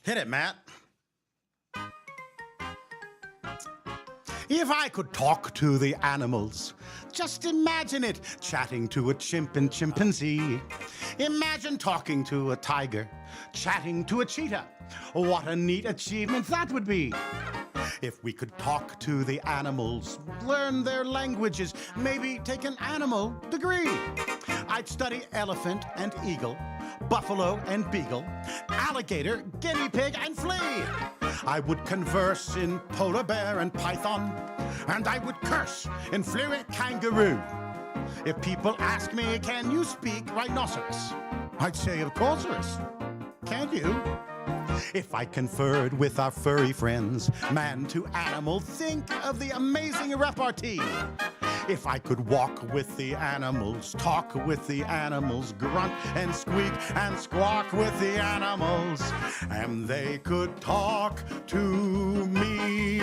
Hit it, Matt. If I could talk to the animals, just imagine it, chatting to a chimp and chimpanzee. Imagine talking to a tiger, chatting to a cheetah. What a neat achievement that would be. If we could talk to the animals, learn their languages, maybe take an animal degree. I'd study elephant and eagle, buffalo and beagle, alligator, guinea pig, and flea. I would converse in polar bear and python, and I would curse in fluent kangaroo. If people ask me, can you speak rhinoceros? I'd say, of course, can you? If I conferred with our furry friends, man to animal, think of the amazing repartee. If I could walk with the animals, talk with the animals, grunt and squeak and squawk with the animals, and they could talk to me.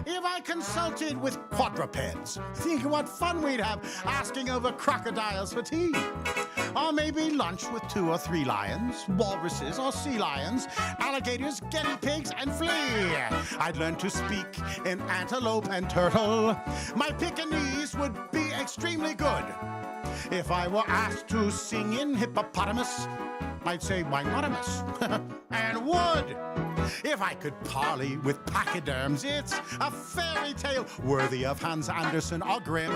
If I consulted with quadrupeds, think what fun we'd have asking over crocodiles for tea. Or maybe lunch with 2 or 3 lions, walruses or sea lions, alligators, guinea pigs, and flea. I'd learn to speak in antelope and turtle. My Pekingese would be extremely good. If I were asked to sing in hippopotamus, I'd say winotamus and would. If I could parley with pachyderms, it's a fairy tale worthy of Hans Andersen or Grimm.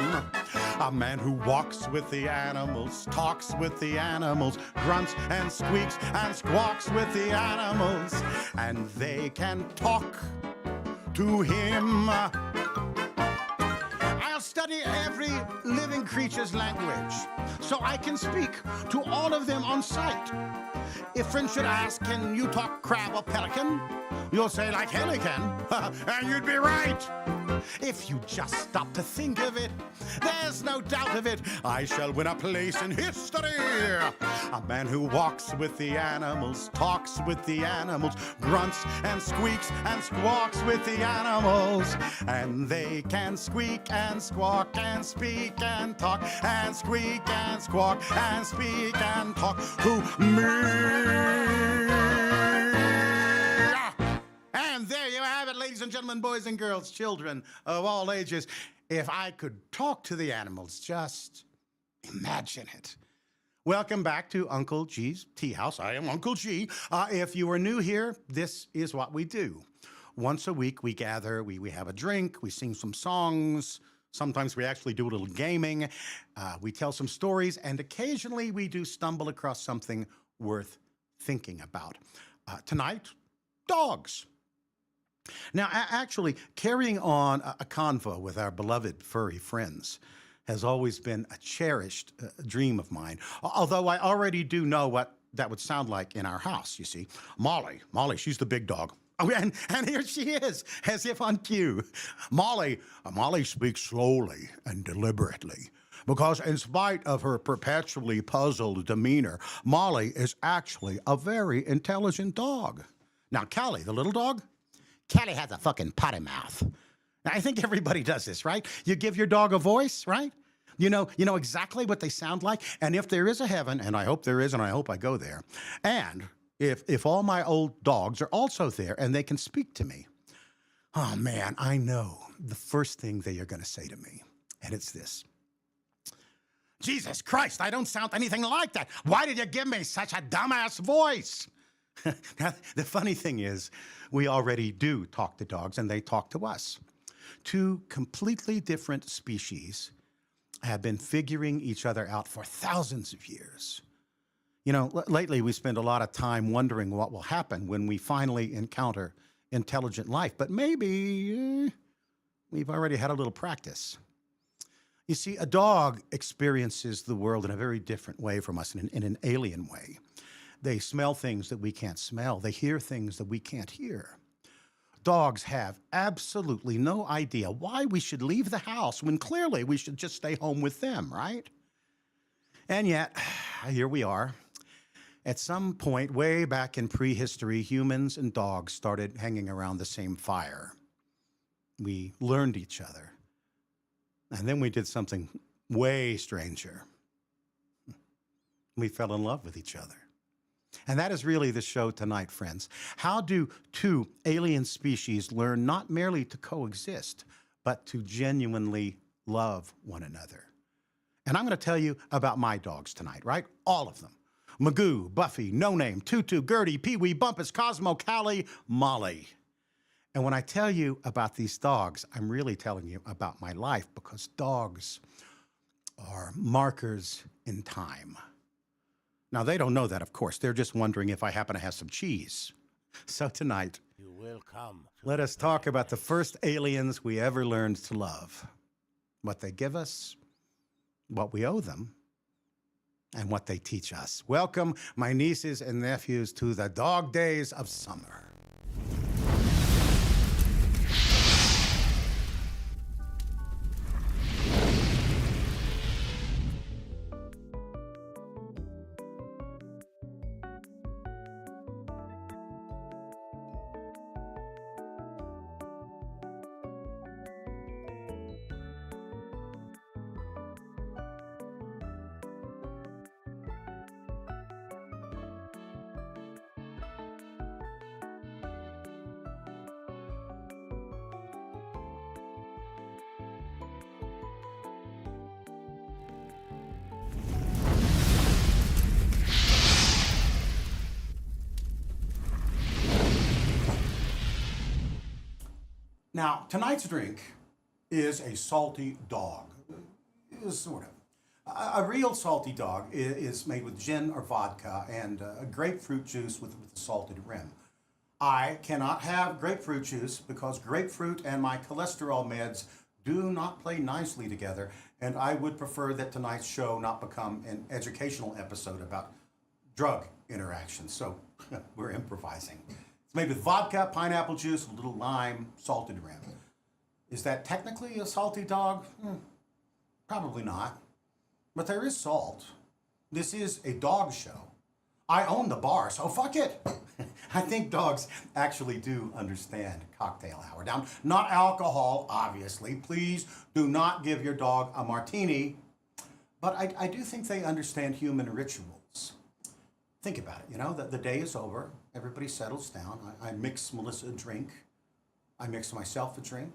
A man who walks with the animals, talks with the animals, grunts and squeaks and squawks with the animals, and they can talk to him. I'll study every living creature's language, so I can speak to all of them on sight. If friends should ask, can you talk crab or pelican? You'll say, like hell he can, and you'd be right. If you just stop to think of it, there's no doubt of it, I shall win a place in history. A man who walks with the animals, talks with the animals, grunts and squeaks and squawks with the animals, and they can squeak and squawk and speak and talk and squeak and squawk and speak and talk to me. And there you have it, ladies and gentlemen, boys and girls, children of all ages. If I could talk to the animals, just imagine it. Welcome back to Uncle G's Tea House. I am Uncle G. If you are new here, this is what we do. Once a week, we gather, we have a drink, we sing some songs. Sometimes we actually do a little gaming. We tell some stories, and occasionally we do stumble across something worth thinking about. Tonight, dogs. Now, actually, carrying on a convo with our beloved furry friends has always been a cherished dream of mine, although I already do know what that would sound like in our house, you see. Molly, she's the big dog. Oh, and here she is, as if on cue. Molly speaks slowly and deliberately, because in spite of her perpetually puzzled demeanor, Molly is actually a very intelligent dog. Now, Callie, the little dog, Callie has a fucking potty mouth. Now, I think everybody does this, right? You give your dog a voice, right? You know exactly what they sound like. And if there is a heaven, and I hope there is, and I hope I go there, and if all my old dogs are also there and they can speak to me, oh man, I know the first thing they are going to say to me, and it's this. Jesus Christ, I don't sound anything like that. Why did you give me such a dumbass voice? Now, the funny thing is, we already do talk to dogs, and they talk to us. 2 completely different species have been figuring each other out for thousands of years. You know, lately we spend a lot of time wondering what will happen when we finally encounter intelligent life, but maybe we've already had a little practice. You see, a dog experiences the world in a very different way from us, in an alien way. They smell things that we can't smell. They hear things that we can't hear. Dogs have absolutely no idea why we should leave the house when clearly we should just stay home with them, right? And yet, here we are. At some point, way back in prehistory, humans and dogs started hanging around the same fire. We learned each other. And then we did something way stranger. We fell in love with each other. And that is really the show tonight, friends. How do two alien species learn not merely to coexist, but to genuinely love one another? And I'm going to tell you about my dogs tonight, right? All of them. Magoo, Buffy, No Name, Tutu, Gertie, Pee-wee, Bumpus, Cosmo, Callie, Molly. And when I tell you about these dogs, I'm really telling you about my life, because dogs are markers in time. Now, they don't know that, of course. They're just wondering if I happen to have some cheese. So tonight, You will come. let us talk about the first aliens we ever learned to love. What they give us, what we owe them, and what they teach us. Welcome, my nieces and nephews, to the dog days of summer. Now, tonight's drink is a salty dog. Sort of. A real salty dog is made with gin or vodka and grapefruit juice with a salted rim. I cannot have grapefruit juice because grapefruit and my cholesterol meds do not play nicely together, and I would prefer that tonight's show not become an educational episode about drug interactions. So we're improvising. It's made with vodka, pineapple juice, a little lime, salted rim. Is that technically a salty dog? Probably not. But there is salt. This is a dog show. I own the bar, so fuck it. I think dogs actually do understand cocktail hour. Now, not alcohol, obviously. Please do not give your dog a martini. But I do think they understand human rituals. Think about it, you know, the day is over. Everybody settles down. I mix Melissa a drink. I mix myself a drink.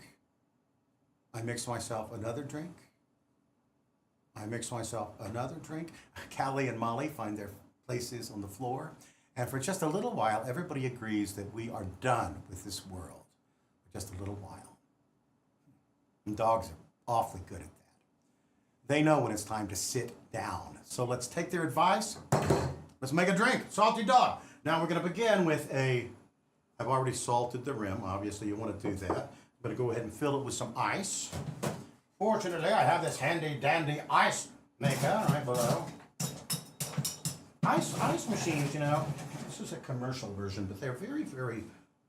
I mix myself another drink. I mix myself another drink. Callie and Molly find their places on the floor. And for just a little while, everybody agrees that we are done with this world. For just a little while. And dogs are awfully good at that. They know when it's time to sit down. So let's take their advice. Let's make a drink. Salty dog. Now we're going to begin with I've already salted the rim. Obviously, you want to do that. I'm going to go ahead and fill it with some ice. Fortunately, I have this handy dandy ice maker right below. Ice machines, you know, this is a commercial version, but they're very, very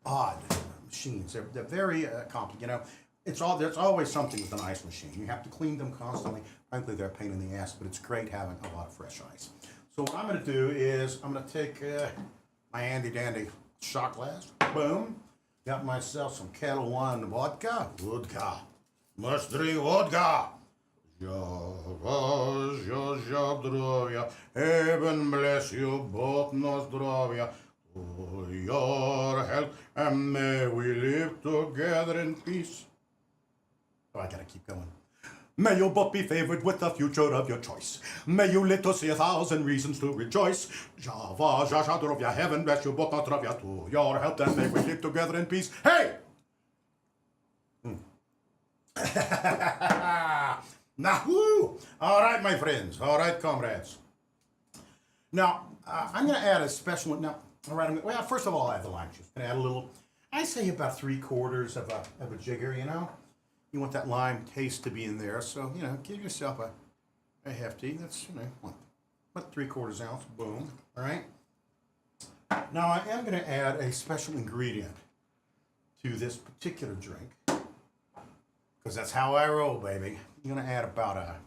odd machines. They're very complicated. You know, there's always something with an ice machine. You have to clean them constantly. Frankly, they're a pain in the ass, but it's great having a lot of fresh ice. So what I'm going to do is I'm going to take my handy dandy shot glass. Boom. Got myself some Kettle One vodka. Vodka. Must drink vodka. Heaven bless you both, no zdravia. To your health, and may we live together in peace. Oh, I gotta keep going. May you both be favored with the future of your choice. May you live to see 1,000 reasons to rejoice. Java, Jashadrovia, heaven bless you both, not Dravia. To your health, and may we live together in peace. Hey! Now, woo! All right, my friends. All right, comrades. Now, I'm going to add a special one. Now, all right, well, first of all, I have the lime juice. I'm going to add a little, I say about 3/4 of a jigger, you know. You want that lime taste to be in there. So, you know, give yourself a hefty. That's, you know, what, 3/4 ounce. Boom. All right. Now, I am going to add a special ingredient to this particular drink. Because that's how I roll, baby. I'm going to add about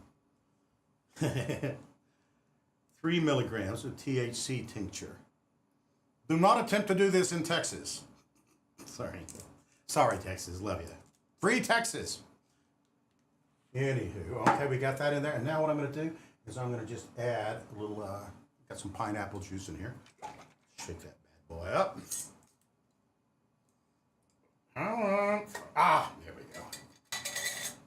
3 milligrams of THC tincture. Do not attempt to do this in Texas. Sorry, Texas. Love you. Free Texas. Anywho, okay, we got that in there. And now what I'm going to do is I'm going to just add a little, got some pineapple juice in here. Shake that bad boy up. Ah, there we go.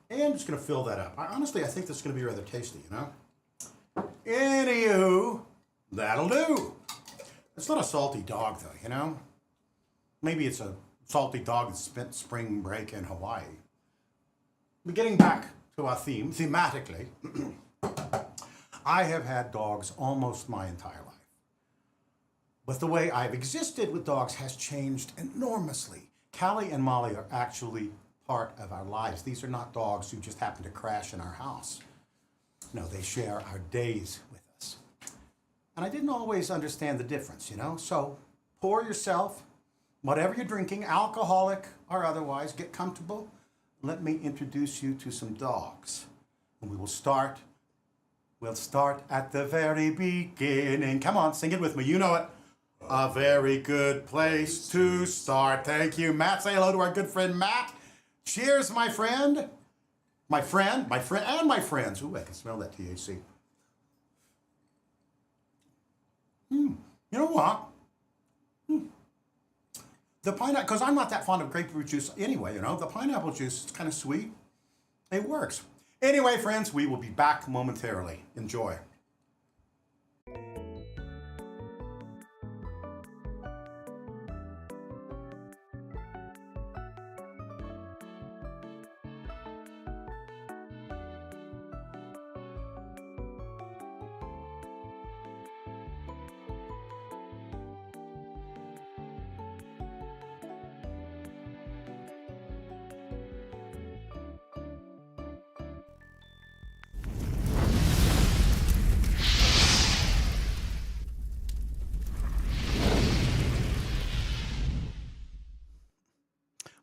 And I'm just going to fill that up. Honestly, I think this is going to be rather tasty, you know? Anywho, that'll do. It's not a salty dog, though, you know? Maybe it's a salty dog that spent spring break in Hawaii. But getting back to our theme, thematically, I have had dogs almost my entire life. But the way I've existed with dogs has changed enormously. Callie and Molly are actually part of our lives. These are not dogs who just happen to crash in our house. No, they share our days with us. And I didn't always understand the difference, you know? So pour yourself, whatever you're drinking, alcoholic or otherwise, get comfortable. Let me introduce you to some dogs. And we'll start at the very beginning. Come on, sing it with me. You know it. A very good place to start. Thank you, Matt. Say hello to our good friend, Matt. Cheers, my friend. My friend, and my friends. Ooh, I can smell that THC. You know what? The pineapple, because I'm not that fond of grapefruit juice anyway, you know. The pineapple juice is kind of sweet. It works. Anyway, friends, we will be back momentarily. Enjoy.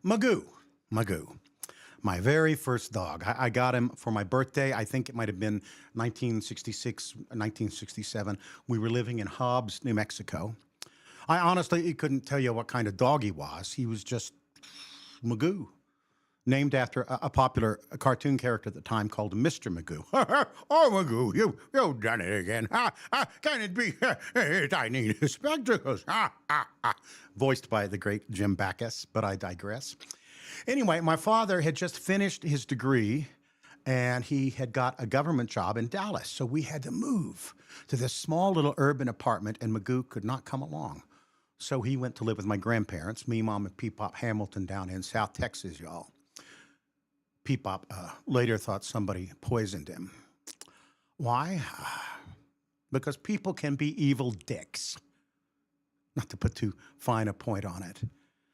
Magoo. My very first dog. I got him for my birthday. I think it might have been 1966, 1967. We were living in Hobbs, New Mexico. I honestly couldn't tell you what kind of dog he was. He was just Magoo, named after a popular cartoon character at the time called Mr. Magoo. Oh, Magoo, you've done it again. Can it be I need spectacles? Voiced by the great Jim Backus, but I digress. Anyway, my father had just finished his degree, and he had got a government job in Dallas, so we had to move to this small little urban apartment, and Magoo could not come along. So he went to live with my grandparents, me, Mom, and Peepop Hamilton down in South Texas, y'all. Peepop later thought somebody poisoned him. Why? Because people can be evil dicks. Not to put too fine a point on it.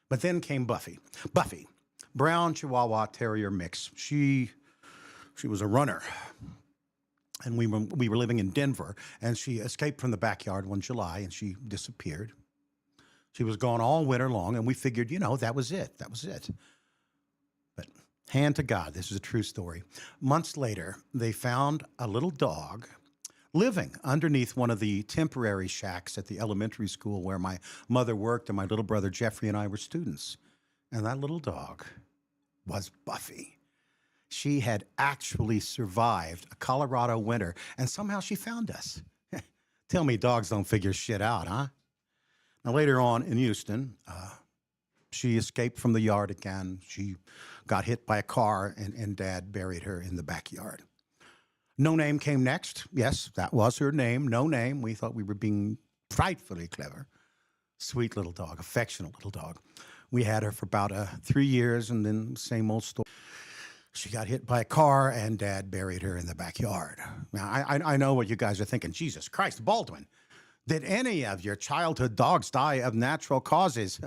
But then came Buffy. Buffy, brown Chihuahua Terrier mix. She was a runner. And we were living in Denver, and she escaped from the backyard one July, and she disappeared. She was gone all winter long, and we figured, you know, that was it. That was it. But hand to God, this is a true story. Months later, they found a little dog living underneath one of the temporary shacks at the elementary school where my mother worked and my little brother Jeffrey and I were students. And that little dog was Buffy. She had actually survived a Colorado winter, and somehow she found us. Tell me dogs don't figure shit out, huh? Now, later on in Houston, she escaped from the yard again. She got hit by a car, and Dad buried her in the backyard. No Name came next. Yes, that was her name, No Name. We thought we were being frightfully clever. Sweet little dog, affectionate little dog. We had her for about 3 years, and then same old story. She got hit by a car, and Dad buried her in the backyard. Now, I know what you guys are thinking. Jesus Christ, Baldwin, did any of your childhood dogs die of natural causes?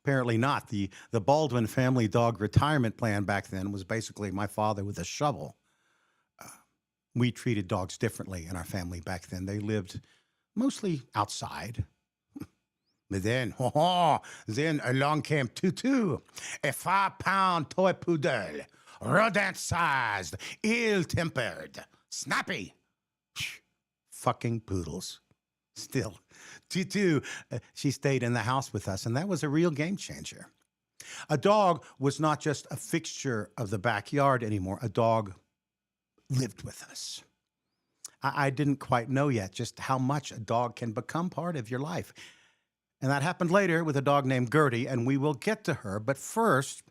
Apparently not. The Baldwin family dog retirement plan back then was basically my father with a shovel. We treated dogs differently in our family back then. They lived mostly outside. But then along came Tutu, a 5-pound toy poodle, rodent-sized, ill-tempered, snappy. Fucking poodles. Still, Tutu, she stayed in the house with us, and that was a real game changer. A dog was not just a fixture of the backyard anymore. A dog lived with us. I didn't quite know yet just how much a dog can become part of your life. And that happened later with a dog named Gertie, and we will get to her. But first,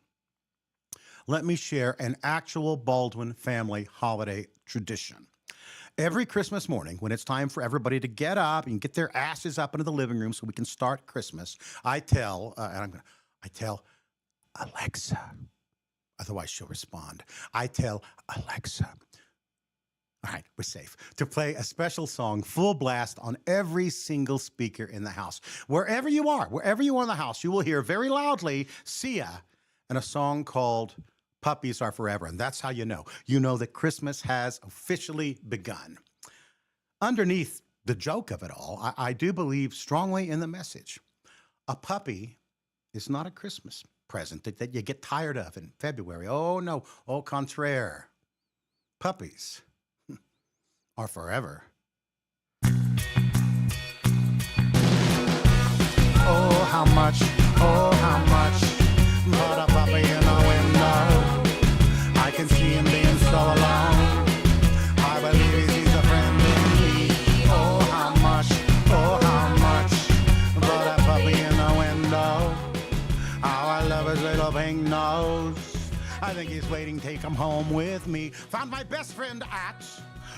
let me share an actual Baldwin family holiday tradition. Every Christmas morning, when it's time for everybody to get up and get their asses up into the living room so we can start Christmas, I tell Alexa, otherwise she'll respond. I tell Alexa, all right, we're safe, to play a special song full blast on every single speaker in the house. Wherever you are in the house, you will hear very loudly Sia and a song called Puppies Are Forever. And that's how you know. You know that Christmas has officially begun. Underneath the joke of it all, I do believe strongly in the message. A puppy is not a Christmas present that you get tired of in February. Oh, no. Au contraire. Puppies are forever. Oh, how much, but a puppy in a window. I can see him being so alone. I believe he sees a friend in me. Oh, how much, but a puppy in a window. How I love his little pink nose. I think he's waiting to come home with me. Found my best friend at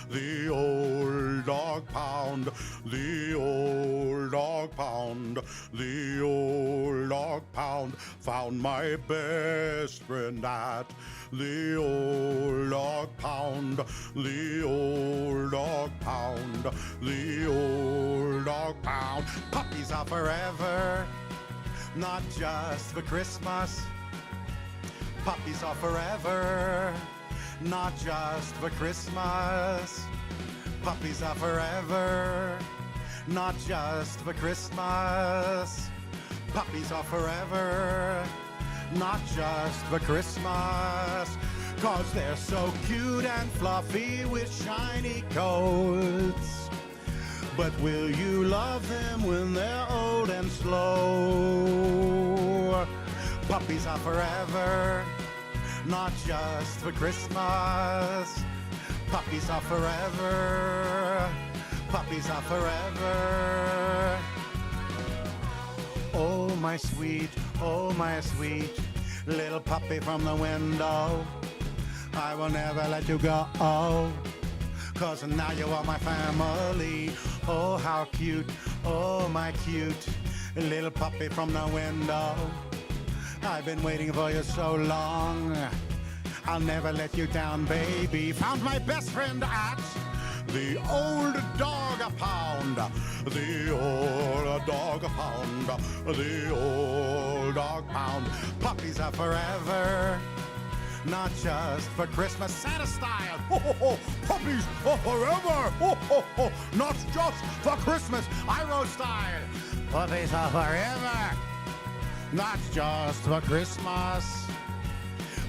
the old dog pound, the old dog pound, the old dog pound. Found my best friend at the old dog pound, the old dog pound, the old dog pound. Puppies are forever, not just for Christmas. Puppies are forever, not just for Christmas. Puppies are forever, not just for Christmas. Puppies are forever, not just for Christmas. 'Cause they're so cute and fluffy with shiny coats. But will you love them when they're old and slow? Puppies are forever, not just for Christmas. Puppies are forever. Puppies are forever. Oh, my sweet little puppy from the window. I will never let you go. 'Cause now you are my family. Oh, how cute. Oh, my cute little puppy from the window. I've been waiting for you so long. I'll never let you down, baby. Found my best friend at the old dog pound. The old dog pound. The old dog pound. Puppies are forever, not just for Christmas. Santa style. Ho, ho, ho. Puppies are forever. Ho, ho, ho. Not just for Christmas. Iro style. Puppies are forever, not just for Christmas.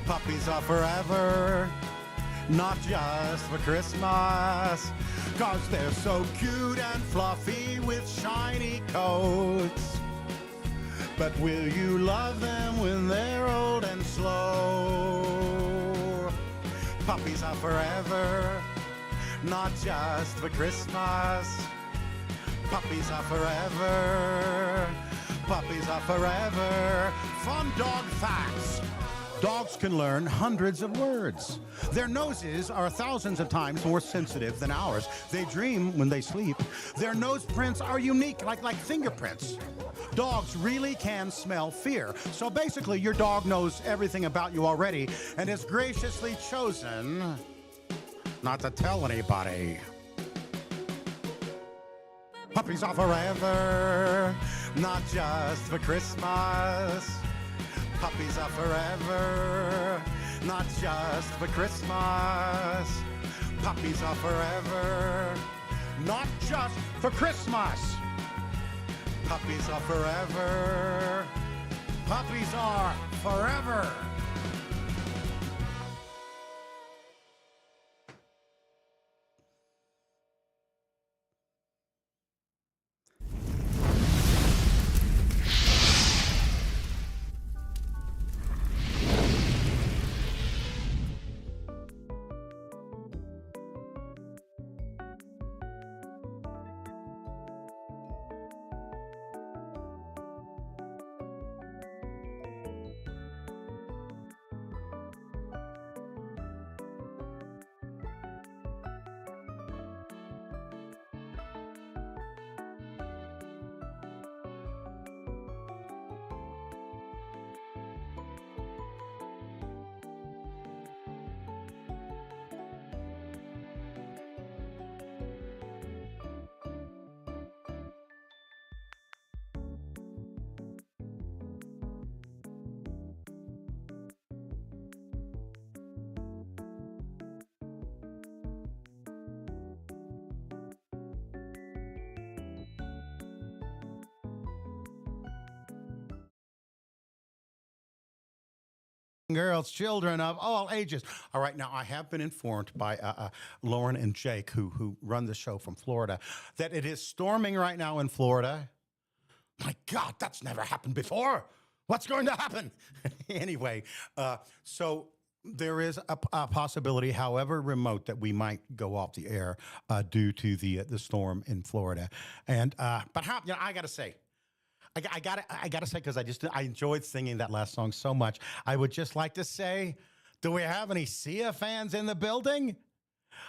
Puppies are forever, not just for Christmas. 'Cause they're so cute and fluffy with shiny coats. But will you love them when they're old and slow? Puppies are forever, not just for Christmas. Puppies are forever. Puppies are forever. Fun dog facts. Dogs can learn hundreds of words. Their noses are thousands of times more sensitive than ours. They dream when they sleep. Their nose prints are unique, like fingerprints. Dogs really can smell fear. So basically, your dog knows everything about you already and has graciously chosen not to tell anybody. Puppies are forever, not just for Christmas. Puppies are forever, not just for Christmas. Puppies are forever, not just for Christmas. Puppies are forever. Puppies are forever. girls, children of all ages. All right, now I have been informed by Lauren and Jake, who run the show from Florida, that it is storming right now in Florida. My God, that's never happened before. What's going to happen? Anyway, so there is a possibility, however remote, that we might go off the air due to the storm in Florida. And but how? You know, I got to say. I got to say, because I enjoyed singing that last song so much. I would just like to say, do we have any Sia fans in the building?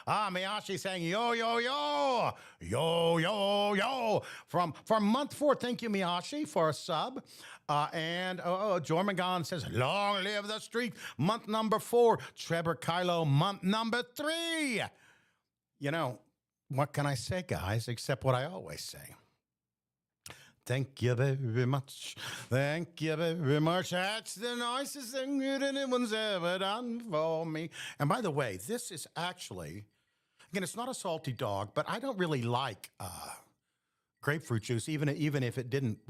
Miyashi saying yo yo yo yo yo yo from month 4. Thank you, Miyashi, for a sub. And Jormagon says long live the streak. Month number 4. Trevor Kylo, month number 3. You know, what can I say, guys? Except what I always say. Thank you very much. Thank you very much. That's the nicest thing that anyone's ever done for me. And by the way, this is actually, again, it's not a salty dog, but I don't really like grapefruit juice, even if it didn't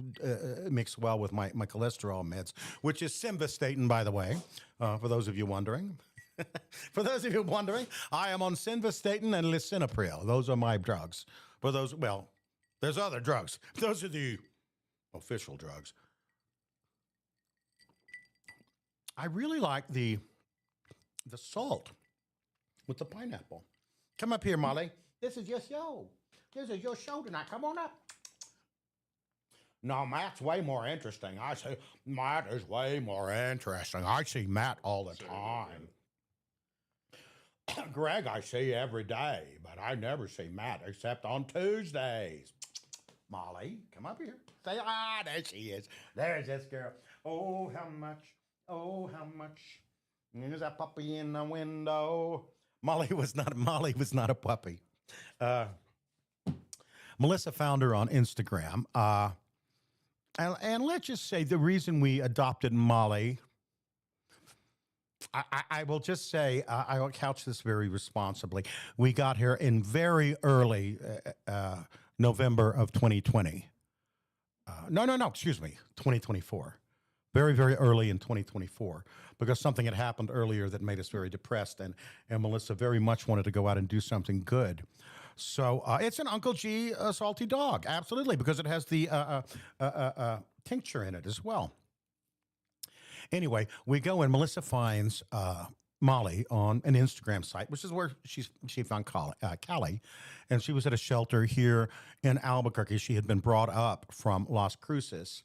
mix well with my cholesterol meds, which is simvastatin, by the way, for those of you wondering. For those of you wondering, I am on simvastatin and lisinopril. Those are my drugs. For those, well, there's other drugs. Those are the official drugs. I really like the salt with the pineapple. Come up here, Molly. This is your show. This is your show tonight. Come on up. No, Matt's way more interesting. I say Matt is way more interesting. I see Matt all the time. Greg, I see every day, but I never see Matt except on Tuesdays. Molly, come up here. Say, there she is. There's this girl. Oh, how much? Oh, how much? There's a puppy in the window. Molly was not a puppy. Melissa found her on Instagram. And let's just say the reason we adopted Molly, I will just say, I will couch this very responsibly. We got here in very early November of 2020. Excuse me, 2024. Very, very early in 2024, because something had happened earlier that made us very depressed, and Melissa very much wanted to go out and do something good. So it's an Uncle G salty dog, absolutely, because it has the tincture in it as well. Anyway, we go and Melissa finds Molly on an Instagram site, which is where she found Callie, and she was at a shelter here in Albuquerque. She had been brought up from Las Cruces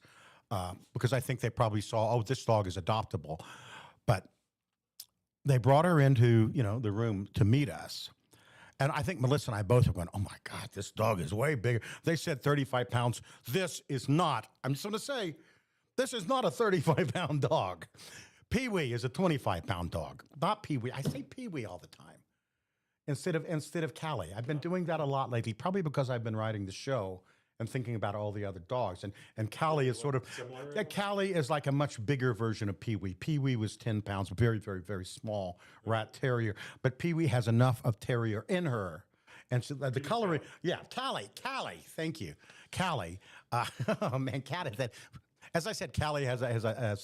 because I think they probably saw, this dog is adoptable, but they brought her into the room to meet us. And I think Melissa and I both are going, oh my God, this dog is way bigger. They said 35 pounds. This is not, I'm just going to say, this is not a 35-pound dog. Pee-wee is a 25-pound dog, not Pee-wee. I say Pee-wee all the time instead of Callie. I've been doing that a lot lately, probably because I've been writing the show and thinking about all the other dogs. And Callie is sort of, Callie is like a much bigger version of Pee-wee. Pee-wee was 10 pounds, very, very, very small rat terrier. But Pee-wee has enough of terrier in her. And so the coloring, Callie, thank you. Callie, oh man, Callie, as I said, Callie has a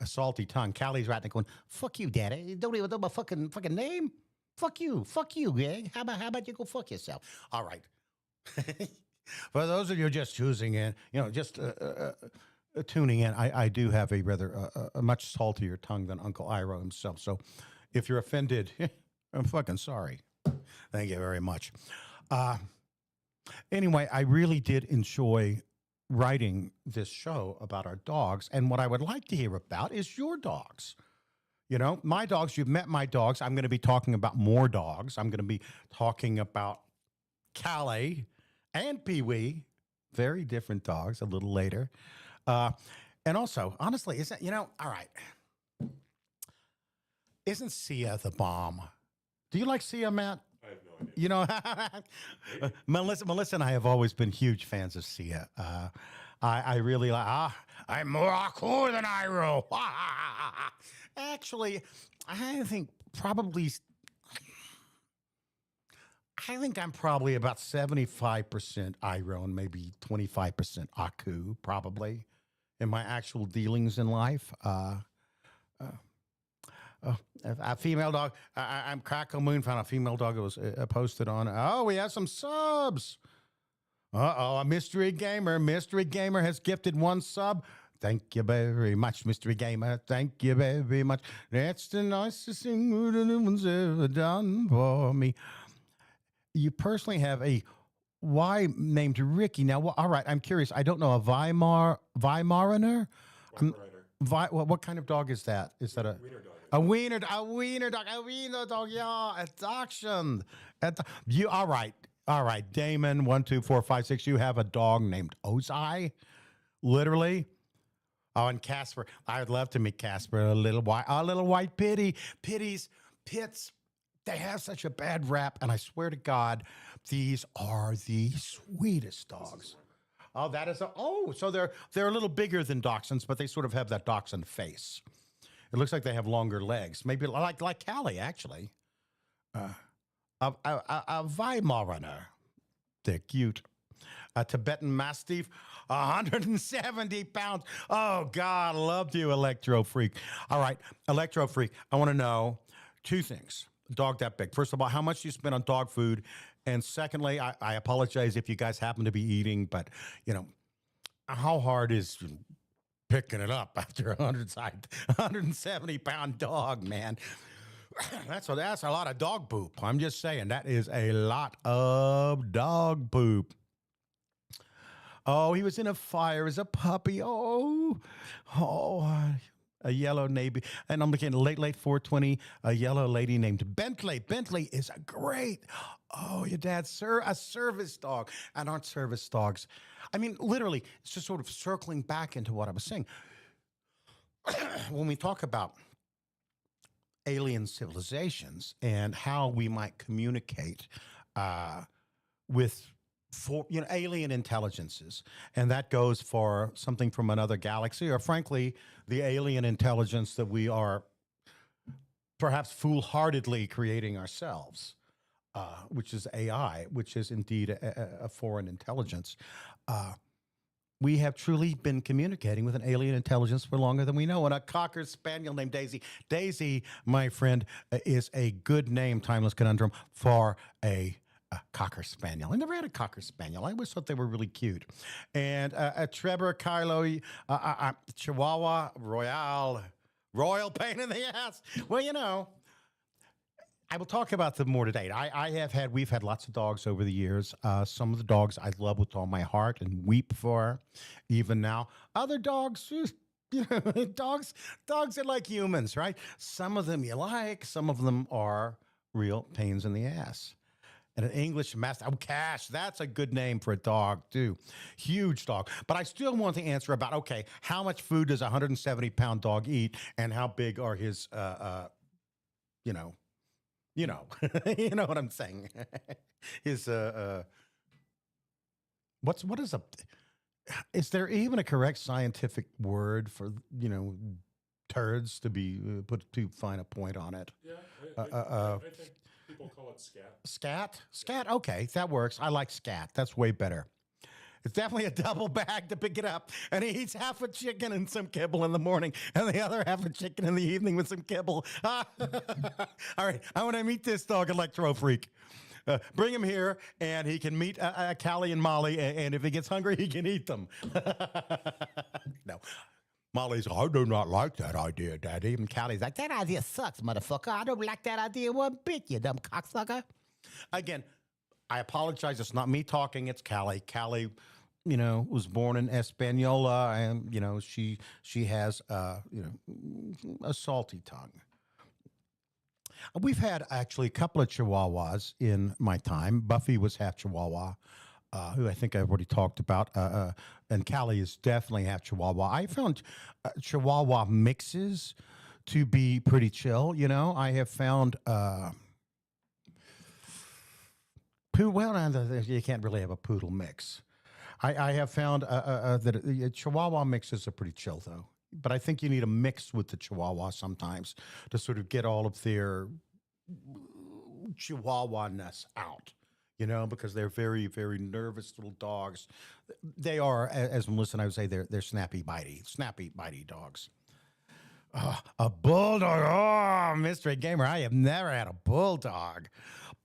salty tongue. Callie's right there going, "Fuck you, Daddy! You don't even know my fucking name. Fuck you, Greg. How about you go fuck yourself?" All right. For those of you just choosing in, just tuning in, I do have a rather a much saltier tongue than Uncle Iro himself. So, if you're offended, I'm fucking sorry. Thank you very much. Anyway, I really did enjoy writing this show about our dogs. And what I would like to hear about is your dogs. My dogs, you've met my dogs. I'm going to be talking about more dogs. I'm going to be talking about Callie and Pee-wee, very different dogs, a little later. And also, honestly, all right. Isn't Sia the bomb? Do you like Sia, Matt? I have no idea. Melissa and I have always been huge fans of Sia. I really like, I'm more cool than Iro. Actually, I think I'm probably about 75% Iro and maybe 25% Aku, probably. in my actual dealings in life. A female dog. I'm Crackle Moon found a female dog that was posted on. Oh, we have some subs. A mystery gamer. Mystery gamer has gifted one sub. Thank you very much, Mystery Gamer. Thank you very much. That's the nicest thing that anyone's ever done for me. You personally have a Y named Ricky. Now, all right, I'm curious. I don't know, a Weimaraner? What kind of dog is that? Is that a wiener dog? A wiener dog, yeah, adoption. You, all right, Damon, 1, 2, 4, 5, 6. You have a dog named Ozai, literally. Oh, and Casper. I would love to meet Casper. A little white pits. They have such a bad rap, and I swear to God, these are the sweetest dogs. Oh, so they're a little bigger than dachshunds, but they sort of have that dachshund face. It looks like they have longer legs, maybe like Callie actually. A Weimaraner. They're cute. A Tibetan Mastiff, 170 pounds. Oh, God, love you, Electro Freak. All right, Electro Freak, I want to know two things. Dog that big. First of all, how much do you spend on dog food? And secondly, I apologize if you guys happen to be eating, but, how hard is picking it up after a 170-pound dog, man? That's a lot of dog poop. I'm just saying, that is a lot of dog poop. Oh, he was in a fire as a puppy. Oh, a yellow navy. And I'm looking at late 420, a yellow lady named Bentley. Bentley is a great, your dad's a service dog. And aren't service dogs? I mean, literally, it's just sort of circling back into what I was saying. When we talk about alien civilizations and how we might communicate with alien intelligences, and that goes for something from another galaxy, or frankly, the alien intelligence that we are perhaps foolhardily creating ourselves, which is AI, which is indeed a foreign intelligence. We have truly been communicating with an alien intelligence for longer than we know. And a Cocker Spaniel named Daisy. Daisy, my friend, is a good name, Timeless Conundrum, for a Cocker Spaniel. I never had a Cocker Spaniel. I always thought they were really cute. And a Trevor, Kylo, Chihuahua, Royal pain in the ass. Well, I will talk about them more today. We've had lots of dogs over the years. Some of the dogs I love with all my heart and weep for, even now. Other dogs, dogs are like humans, right? Some of them you like, some of them are real pains in the ass. And an English Mastiff, Cash, that's a good name for a dog, too. Huge dog. But I still want to answer about, okay, how much food does a 170-pound dog eat, and how big are his, you know what I'm saying? His, is there even a correct scientific word for, turds to be put too fine a point on it? Yeah, I think people call it scat. Scat? Scat, okay, that works. I like scat. That's way better. It's definitely a double bag to pick it up. And he eats half a chicken and some kibble in the morning, and the other half a chicken in the evening with some kibble. All right, I want to meet this dog, Electro Freak. Bring him here, and he can meet Callie and Molly, and if he gets hungry, he can eat them. No. Molly's, I do not like that idea, Daddy. And Callie's like, that idea sucks, motherfucker. I don't like that idea one bit, you dumb cocksucker. Again, I apologize. It's not me talking. It's Callie. Callie, was born in Española, and, she has, a salty tongue. We've had actually a couple of Chihuahuas in my time. Buffy was half Chihuahua, who I think I've already talked about. And Callie is definitely half Chihuahua. I found Chihuahua mixes to be pretty chill. I have found, you can't really have a poodle mix. I have found that Chihuahua mixes are pretty chill, though. But I think you need a mix with the Chihuahua sometimes to sort of get all of their Chihuahua-ness out. because they're very, very nervous little dogs. They are, as Melissa and I would say, they're snappy bitey dogs. A bulldog. Oh, mystery gamer. I have never had a bulldog.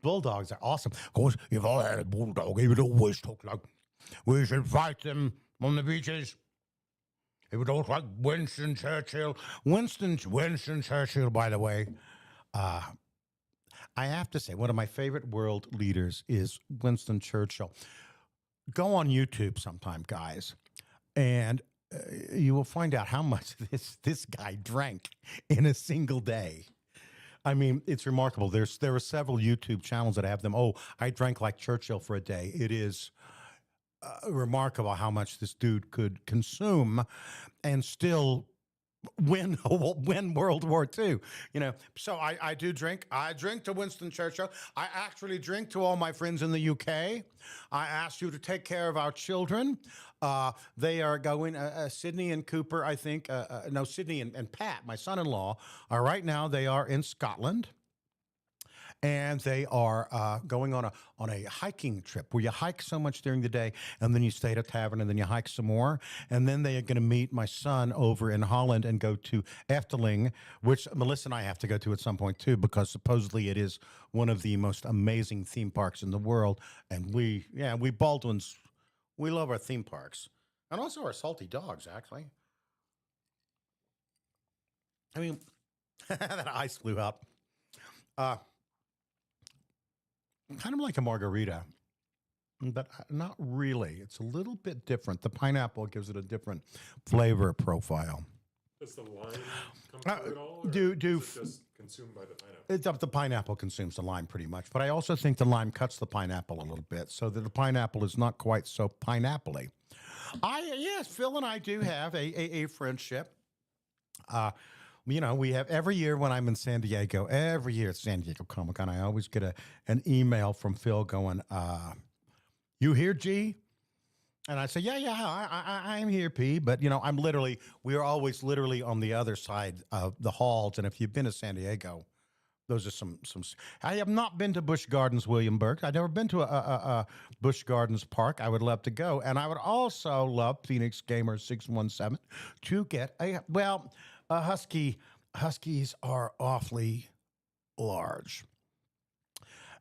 Bulldogs are awesome. Of course, if I had a bulldog, he would always talk like we should fight them on the beaches. He would talk like Winston Churchill. Winston Churchill, by the way. I have to say, one of my favorite world leaders is Winston Churchill. Go on YouTube sometime, guys, and you will find out how much this guy drank in a single day. I mean, it's remarkable. There are several YouTube channels that have them. Oh, I drank like Churchill for a day. It is remarkable how much this dude could consume and still win World War II. So I do drink. I drink to Winston Churchill. I actually drink to all my friends in the UK. I asked you to take care of our children. They are going, Sydney and Cooper, I think, no, Sydney and Pat, my son-in-law, are right now, they are in Scotland. And they are going on a hiking trip where you hike so much during the day, and then you stay at a tavern, and then you hike some more, and then they are going to meet my son over in Holland and go to Efteling, which Melissa and I have to go to at some point too, because supposedly it is one of the most amazing theme parks in the world. And we Baldwins, we love our theme parks, and also our salty dogs. Actually, I mean, that ice flew up. Kind of like a margarita, but not really. It's a little bit different. The pineapple gives it a different flavor profile. Does the lime come through at all? Or Do is it just consumed by the pineapple? the pineapple consumes the lime pretty much, but I also think the lime cuts the pineapple a little bit, so that the pineapple is not quite so pineapple-y. Yes, Phil and I do have a friendship. We have every year when I'm in San Diego, every year at San Diego Comic-Con, I always get an email from Phil going, you here, G? And I say, yeah, I'm here, P. But, we're always literally on the other side of the halls. And if you've been to San Diego, those are some. I have not been to Busch Gardens, Williamsburg. I've never been to a Busch Gardens park. I would love to go. And I would also love Phoenix Gamer 617 to get Huskies are awfully large.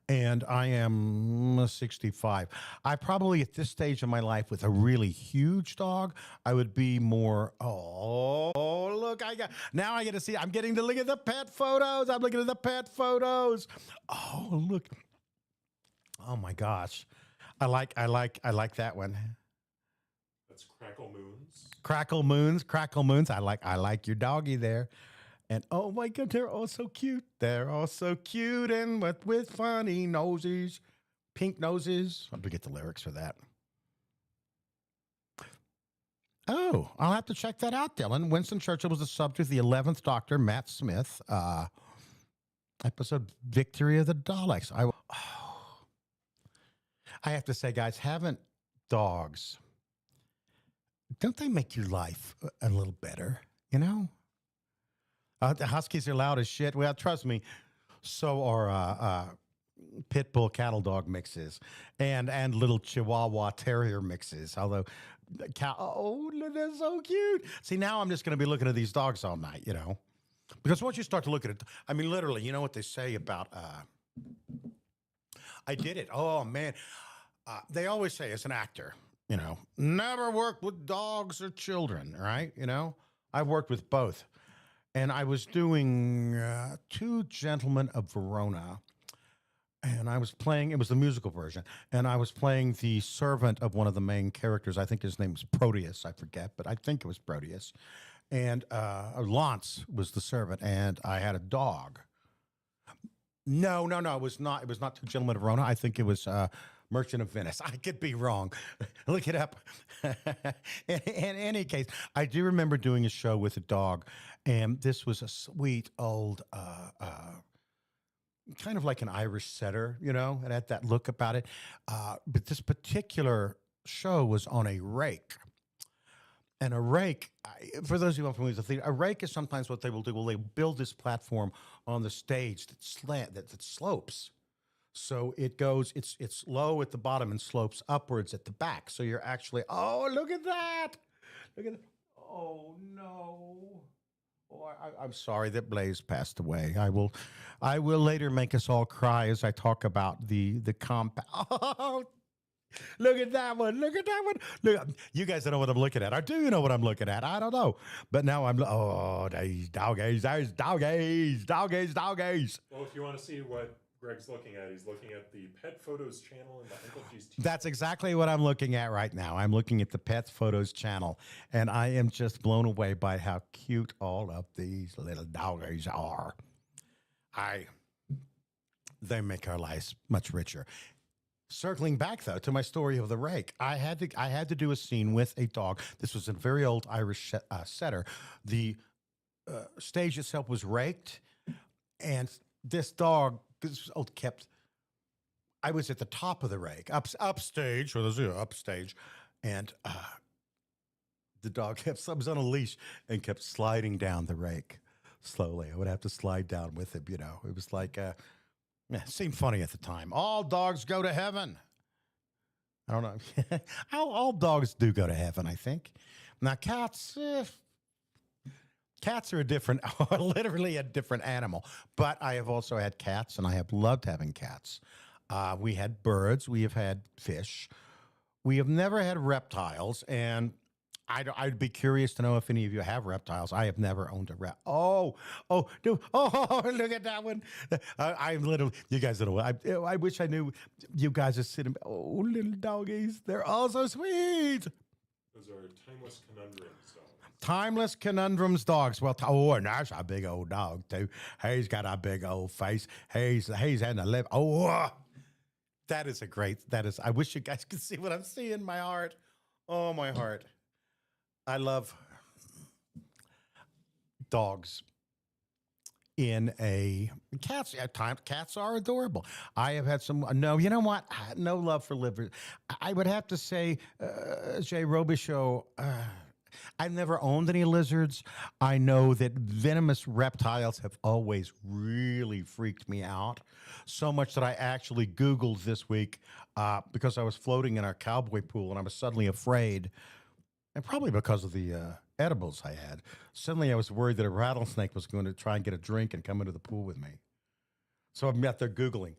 And I am 65. I probably, at this stage of my life, with a really huge dog, I would be more, look, now I get to see, I'm getting to look at the pet photos. I'm looking at the pet photos. Oh, look. Oh my gosh. I like that one. That's Crackle Moons. Crackle Moons. I like your doggy there. And oh my God, they're all so cute. They're all so cute and with funny noses, pink noses. I'll have to get the lyrics for that. Oh, I'll have to check that out, Dylan. Winston Churchill was the subject of the 11th Doctor, Matt Smith, episode Victory of the Daleks. I have to say, guys, having dogs, don't they make your life a little better, The Huskies are loud as shit. Well, trust me, so are pit bull cattle dog mixes and little Chihuahua terrier mixes. Although, they're so cute. See, now I'm just going to be looking at these dogs all night, Because once you start to look at it, I mean, literally, you know what they say about, I did it. Oh, man. They always say, as an actor, never work with dogs or children, right? I've worked with both. And I was doing Two Gentlemen of Verona, and I was playing, it was the musical version, and I was playing the servant of one of the main characters. I think his name was Proteus, I forget, but I think it was Proteus. And Lance was the servant, and I had a dog. No, it was not Two Gentlemen of Verona. I think it was Merchant of Venice. I could be wrong. Look it up. In any case, I do remember doing a show with a dog, and this was a sweet old, kind of like an Irish setter, it had that look about it. But this particular show was on a rake. And a rake, for those who aren't familiar with the theater, a rake is sometimes what they will do. Well, they build this platform on the stage that slopes. So it goes, it's low at the bottom and slopes upwards at the back. So you're actually, oh, look at that. Look at that. Oh no. Oh, I'm sorry that Blaze passed away. I will later make us all cry as I talk about the compound. Oh, look at that one. Look at that one. Look, you guys don't know what I'm looking at. I do know what I'm looking at. I don't know. But now these doggies, there's doggies. Well, if you want to see what Greg's looking at, he's looking at the Pet Photos channel in the Uncle G's TV. That's exactly what I'm looking at right now. I'm looking at the Pet Photos channel, and I am just blown away by how cute all of these little doggies are. They make our lives much richer. Circling back though to my story of the rake, I had to do a scene with a dog. This was a very old Irish setter. The stage itself was raked, and this dog kept. I was at the top of the rake, upstage, or there's upstage, and the dog I was on a leash and kept sliding down the rake slowly. I would have to slide down with him. It was like. It seemed funny at the time. All dogs go to heaven. I don't know. All dogs do go to heaven, I think. Now, cats are literally a different animal. But I have also had cats, and I have loved having cats. We had birds. We have had fish. We have never had reptiles, and I'd be curious to know if any of you have reptiles. I have never owned a Oh, dude. Oh, look at that one. I'm literally, you guys don't know. I wish I knew you guys are sitting. Oh, little doggies. They're all so sweet. Those are timeless conundrums dogs. Timeless conundrums dogs. Well, and that's a big old dog, too. He's got a big old face. He's had a lip. I wish you guys could see what I'm seeing. My heart. Oh, my heart. I love dogs in a cats. At times, cats are adorable. I have had some. No, you know what? No love for livers. I would have to say, Jay Robichaux. I've never owned any lizards. I know that venomous reptiles have always really freaked me out. So much that I actually Googled this week because I was floating in our cowboy pool and I was suddenly afraid. And probably because of the edibles I had. Suddenly I was worried that a rattlesnake was going to try and get a drink and come into the pool with me. So I'm out there Googling,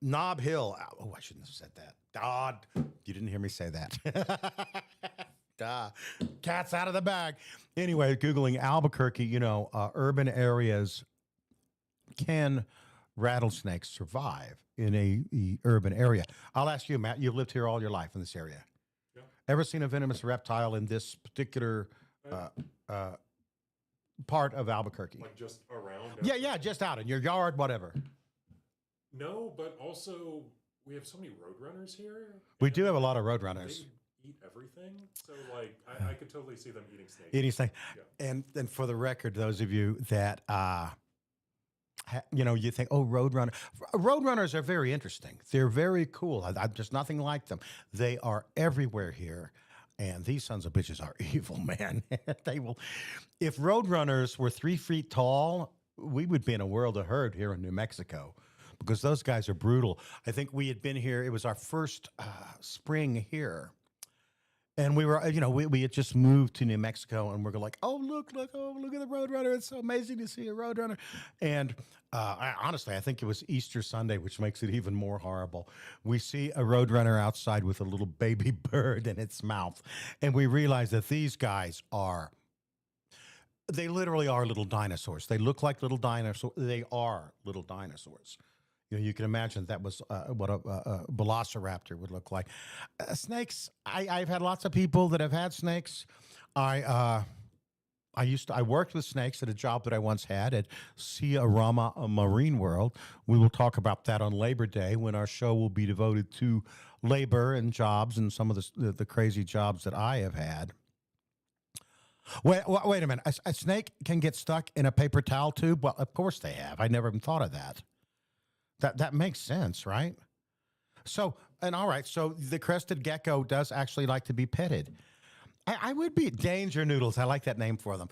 Nob Hill. Oh, I shouldn't have said that. God, you didn't hear me say that. Cat's out of the bag. Anyway, Googling Albuquerque, urban areas. Can rattlesnakes survive in a urban area? I'll ask you, Matt, you've lived here all your life in this area. Ever seen a venomous reptile in this particular part of Albuquerque? Like just around? Yeah, just out in your yard, whatever. No, but also we have so many roadrunners here. We do have a lot of roadrunners. They eat everything, so I could totally see them eating snakes. Eating snake. Yeah. And for the record, those of you that you think, oh, Roadrunners are very interesting. They're very cool. There's nothing like them. They are everywhere here. And these sons of bitches are evil, man. They will. If Roadrunners were 3 feet tall, we would be in a world of hurt here in New Mexico because those guys are brutal. I think we had been here. It was our first spring here. And we were, we had just moved to New Mexico, and we're like, oh, look at the Roadrunner. It's so amazing to see a Roadrunner. And honestly, I think it was Easter Sunday, which makes it even more horrible. We see a Roadrunner outside with a little baby bird in its mouth, and we realize that these guys they literally are little dinosaurs. They look like little dinosaurs. They are little dinosaurs. You can imagine that was what a velociraptor would look like. Snakes. I've had lots of people that have had snakes. I worked with snakes at a job that I once had at Sia Marine World. We will talk about that on Labor Day when our show will be devoted to labor and jobs and some of the crazy jobs that I have had. Wait a minute. A snake can get stuck in a paper towel tube? Well, of course they have. I never even thought of that. That makes sense, right? So the crested gecko does actually like to be petted. I would be danger noodles. I like that name for them.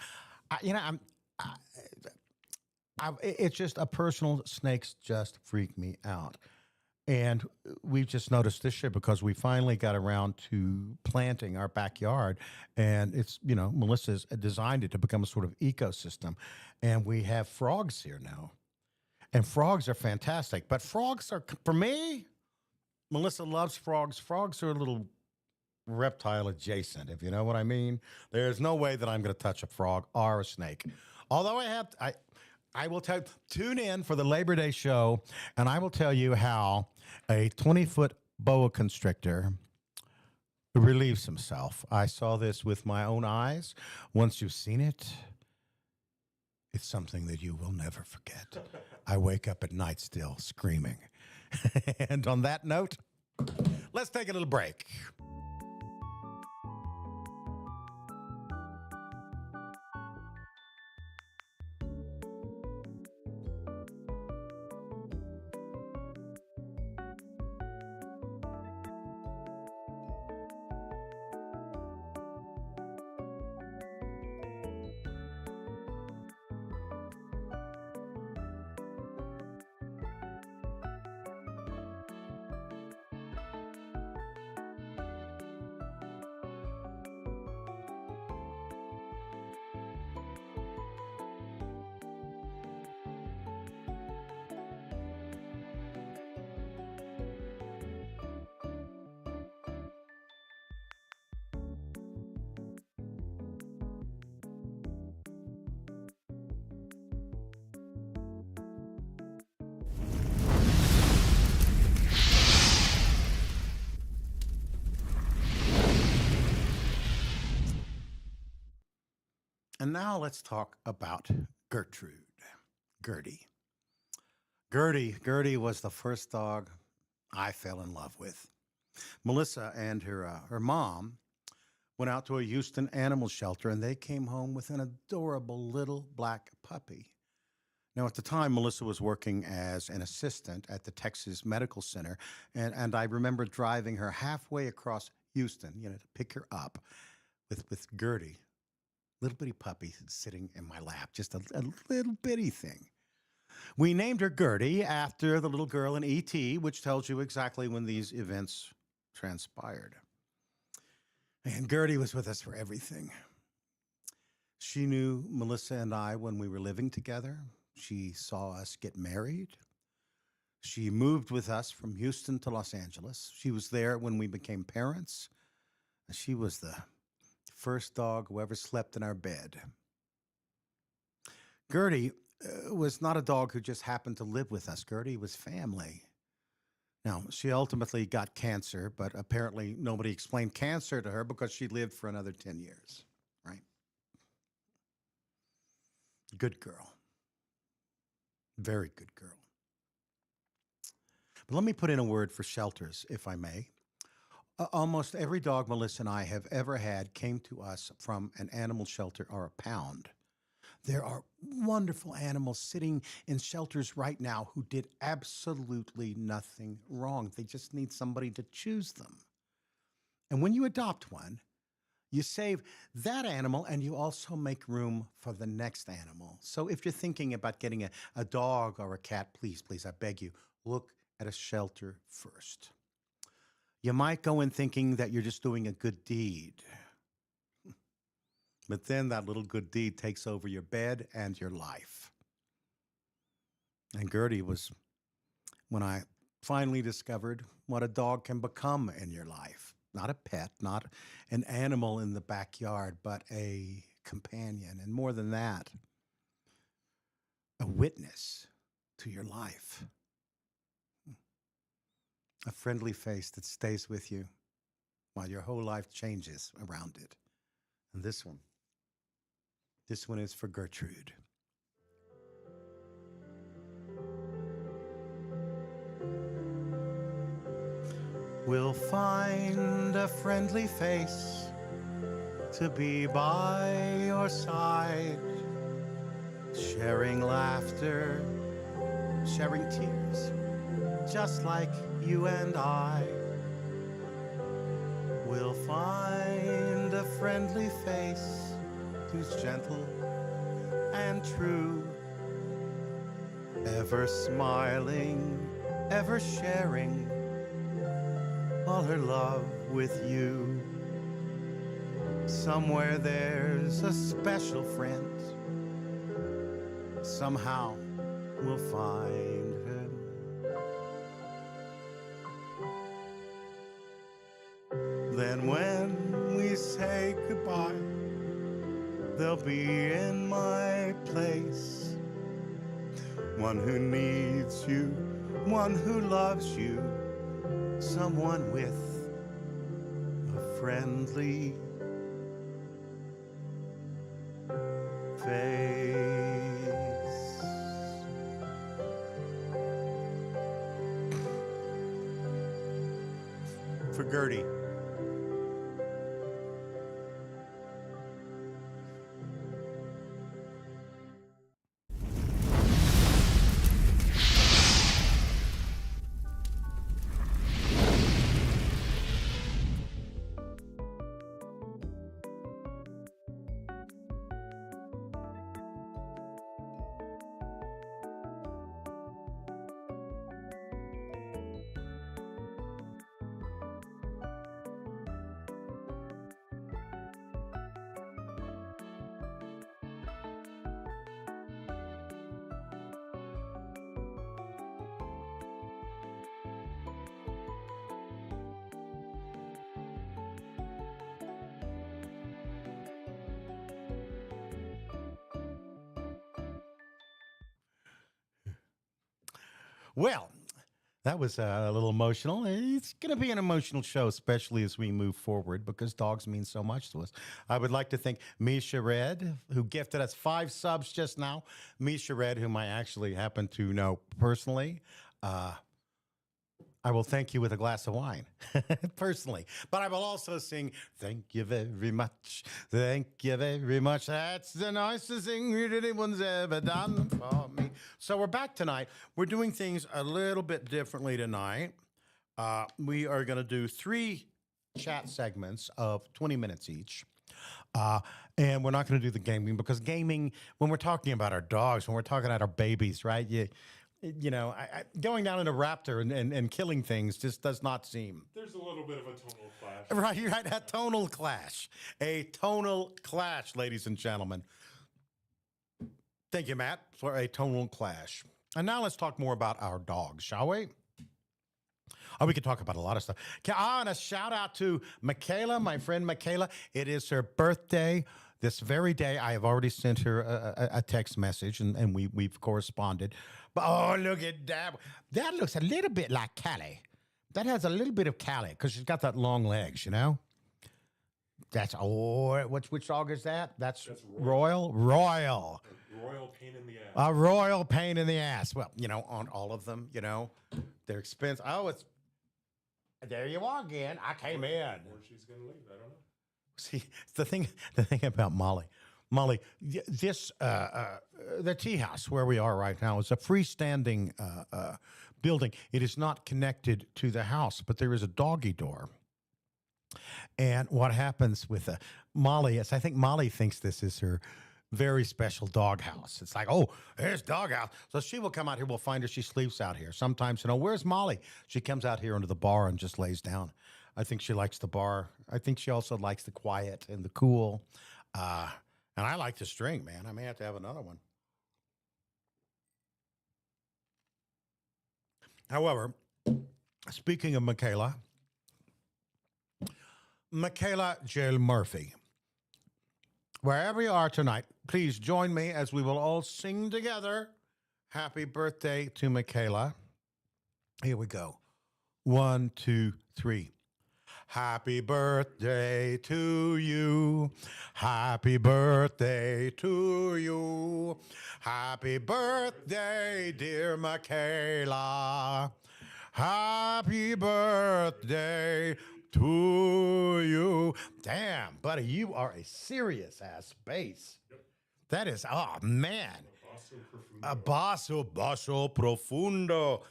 It's just a personal. Snakes just freak me out. And we've just noticed this year because we finally got around to planting our backyard. And it's, Melissa's designed it to become a sort of ecosystem. And we have frogs here now. And frogs are fantastic. But frogs are, for me, Melissa loves frogs. Frogs are a little reptile adjacent, if you know what I mean. There's no way that I'm going to touch a frog or a snake. Although I will tell you, tune in for the Labor Day show, and I will tell you how a 20-foot boa constrictor relieves himself. I saw this with my own eyes. Once you've seen it, it's something that you will never forget. I wake up at night still screaming. And on that note, let's take a little break. And now let's talk about Gertrude. Gertie. Gertie was the first dog I fell in love with. Melissa and her mom went out to a Houston animal shelter, and they came home with an adorable little black puppy. Now, at the time, Melissa was working as an assistant at the Texas Medical Center, and I remember driving her halfway across Houston, to pick her up with Gertie. Little bitty puppy sitting in my lap, just a little bitty thing. We named her Gertie after the little girl in E.T., which tells you exactly when these events transpired. And Gertie was with us for everything. She knew Melissa and I when we were living together. She saw us get married. She moved with us from Houston to Los Angeles. She was there when we became parents. And she was the first dog who ever slept in our bed. Gertie was not a dog who just happened to live with us. Gertie was family. Now, she ultimately got cancer, but apparently nobody explained cancer to her because she lived for another 10 years, right? Good girl. Very good girl. But let me put in a word for shelters, if I may. Almost every dog Melissa and I have ever had came to us from an animal shelter or a pound. There are wonderful animals sitting in shelters right now who did absolutely nothing wrong. They just need somebody to choose them. And when you adopt one, you save that animal and you also make room for the next animal. So if you're thinking about getting a dog or a cat, please, I beg you, look at a shelter first. You might go in thinking that you're just doing a good deed. But then that little good deed takes over your bed and your life. And Gertie was when I finally discovered what a dog can become in your life. Not a pet, not an animal in the backyard, but a companion. And more than that, a witness to your life. A friendly face that stays with you while your whole life changes around it. And this one is for Gertrude. We'll find a friendly face to be by your side, sharing laughter, sharing tears, just like you and I. We'll find a friendly face who's gentle and true, ever smiling ever sharing all her love with you. Somewhere there's a special friend. Somehow we'll find her. Then when we say goodbye, they'll be in my place. One who needs you, one who loves you, someone with a friendly face. For Gertie. Well, that was a little emotional. It's going to be an emotional show, especially as we move forward, because dogs mean so much to us. I would like to thank Misha Red, who gifted us 5 subs just now. Misha Red, whom I actually happen to know personally. I will thank you with a glass of wine, personally. But I will also sing, thank you very much, thank you very much. That's the nicest thing anyone's ever done for me. So we're back tonight. We're doing things a little bit differently tonight. We are going to do 3 chat segments of 20 minutes each. And we're not going to do the gaming, because gaming, when we're talking about our dogs, when we're talking about our babies, right? You know, going down in a raptor and killing things just does not seem. There's a little bit of a tonal clash. Right, a tonal clash. A tonal clash, ladies and gentlemen. Thank you, Matt, for a tonal clash. And now let's talk more about our dogs, shall we? Oh, we could talk about a lot of stuff. And a shout out to Michaela, my friend Michaela. It is her birthday. This very day, I have already sent her a text message, and we've corresponded. But, oh, look at that. That looks a little bit like Callie. That has a little bit of Callie, because she's got that long legs, you know? That's, which dog is that? That's Royal. Royal. A royal pain in the ass. A royal pain in the ass. Well, you know, on all of them, you know, they're expensive. Oh, it's, there you are again. I came in. Or she's going to leave. I don't know. See, the thing about Molly, this the tea house where we are right now is a freestanding building. It is not connected to the house, but there is a doggy door. And what happens with Molly is, I think Molly thinks this is her very special dog house. It's like, oh, there's dog house. So she will come out here. We'll find her. She sleeps out here. Sometimes, you know, where's Molly? She comes out here under the bar and just lays down. I think she likes the bar. I think she also likes the quiet and the cool. And I like the string, man. I may have to have another one. However, speaking of Michaela Jill Murphy, wherever you are tonight, please join me as we will all sing together. Happy birthday to Michaela. Here we go. 1, 2, 3. Happy birthday to you. Happy birthday to you. Happy birthday, dear Michaela. Happy birthday to you. Damn, buddy, you are a serious ass bass. Yep. That is, oh man. A basso profundo.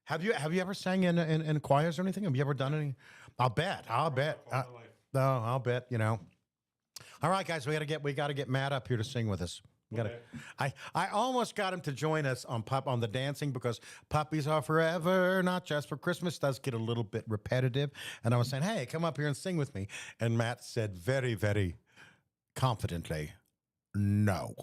Have you ever sang in choirs or anything? Have you ever done any? I'll bet. I'll bet, you know. All right, guys, we got to get Matt up here to sing with us. Gotta, I almost got him to join us on the dancing because puppies are forever, not just for Christmas. Does get a little bit repetitive, and I was saying, "Hey, come up here and sing with me." And Matt said very, very confidently, "No."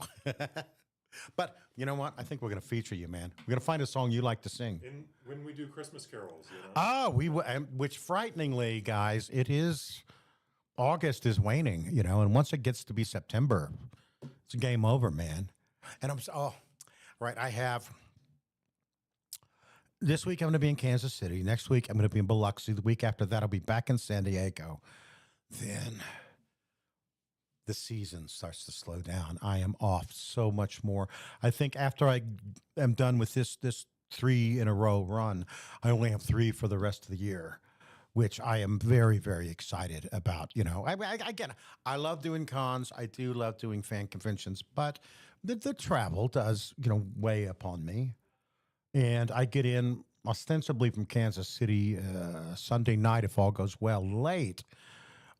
But you know what? I think we're going to feature you, man. We're going to find a song you like to sing. When we do Christmas carols, you know. Oh, which frighteningly, guys, it is August is waning, and once it gets to be September, it's game over, man. And right. I have this week. I'm going to be in Kansas City. Next week I'm going to be in Biloxi. The week after that I'll be back in San Diego. Then the season starts to slow down. I am off so much more. I think after I am done with this 3 in a row run, I only have 3 for the rest of the year, which I am very, very excited about. Again, I love doing cons. I do love doing fan conventions, but the travel does, weigh upon me. And I get in ostensibly from Kansas City Sunday night, if all goes well, late.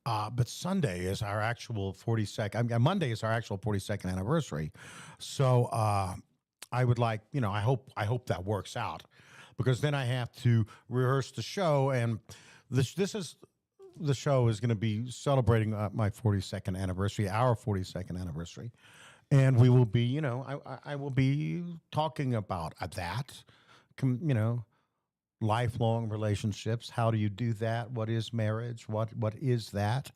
But Sunday is our actual 42nd. Monday is our actual 42nd anniversary. So I would like, I hope that works out, because then I have to rehearse the show, and the show is going to be celebrating my 42nd anniversary, our 42nd anniversary, and we will be, I will be talking about that, lifelong relationships. How do you do that? What is marriage? What is that?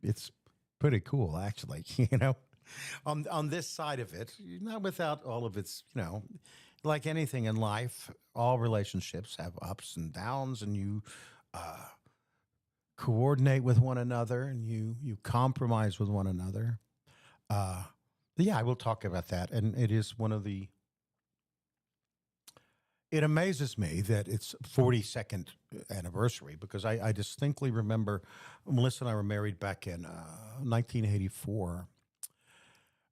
It's pretty cool, actually. On this side of it, not without all of its, like anything in life, all relationships have ups and downs, and you coordinate with one another, and you compromise with one another. Yeah, I will talk about that, and it is one of the. It amazes me that it's 42nd anniversary, because I distinctly remember Melissa and I were married back in 1984.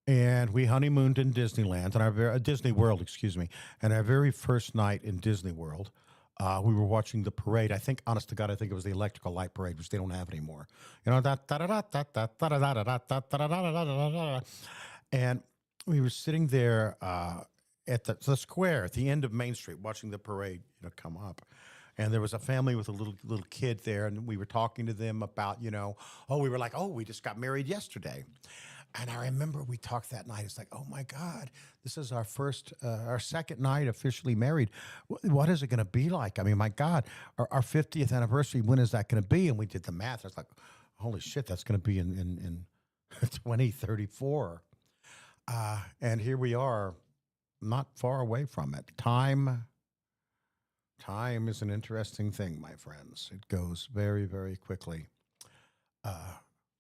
And we honeymooned in Disneyland, and Disney World, excuse me. And our very first night in Disney World, we were watching the parade. I think, honest to God, I think it was the Electrical Light Parade, which they don't have anymore. And we were sitting there at the square at the end of Main Street, watching the parade, come up. And there was a family with a little kid there, and we were talking to them about, we were like, we just got married yesterday. And I remember we talked that night. It's like, oh my God, this is our second night officially married. What is it going to be like? I mean, my God, our 50th anniversary, when is that going to be? And we did the math. I was like, holy shit, that's going to be in 2034. And here we are, not far away from it. Time is an interesting thing, my friends. It goes very, very quickly.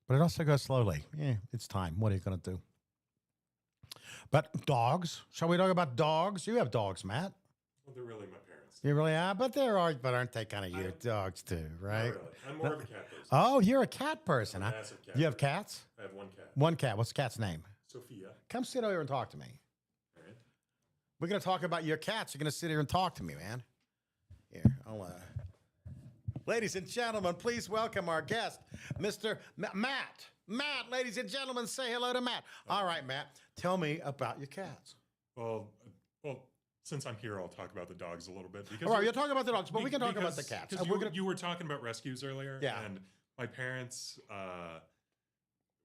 But it also goes slowly. It's time. What are you going to do? But dogs. Shall we talk about dogs? You have dogs, Matt. Well, they're really my parents. You really are? But aren't they kind of your dogs too, right? Not really. I'm more of a cat person. Oh, you're a cat person, I'm huh? a massive cat You have person. cats? I have one cat. One cat. What's the cat's name? Sophia. Come sit over here and talk to me. All right. We're going to talk about your cats. You're going to sit here and talk to me, man. Here, ladies and gentlemen, please welcome our guest, Mr. Matt. Matt, ladies and gentlemen, say hello to Matt. All right, Matt, tell me about your cats. Well, since I'm here, I'll talk about the dogs a little bit. Because All right, you're talking about the dogs, but we can talk about the cats. Because you were talking about rescues earlier. Yeah. And my parents,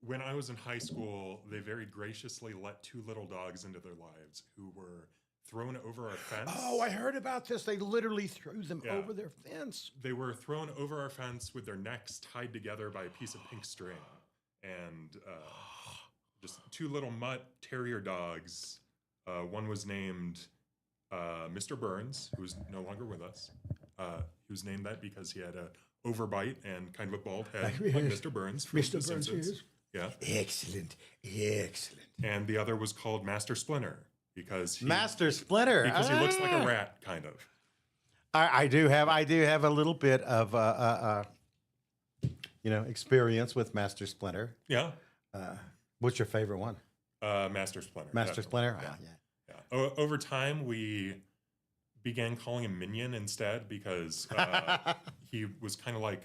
when I was in high school, they very graciously let 2 little dogs into their lives who were thrown over our fence. Oh, I heard about this. They literally threw them over their fence. They were thrown over our fence with their necks tied together by a piece of pink string. And just 2 little mutt terrier dogs. One was named Mr. Burns, who's no longer with us. He was named that because he had a overbite and kind of a bald head, like Mr. Burns from The Simpsons. Yeah. Excellent. And the other was called Master Splinter because Master Splinter. Because he looks like a rat, kind of. I do have a little bit of experience with Master Splinter. Yeah. What's your favorite one? Master Splinter. Master Splinter. Yeah. Over time, we began calling him Minion instead because he was kind of like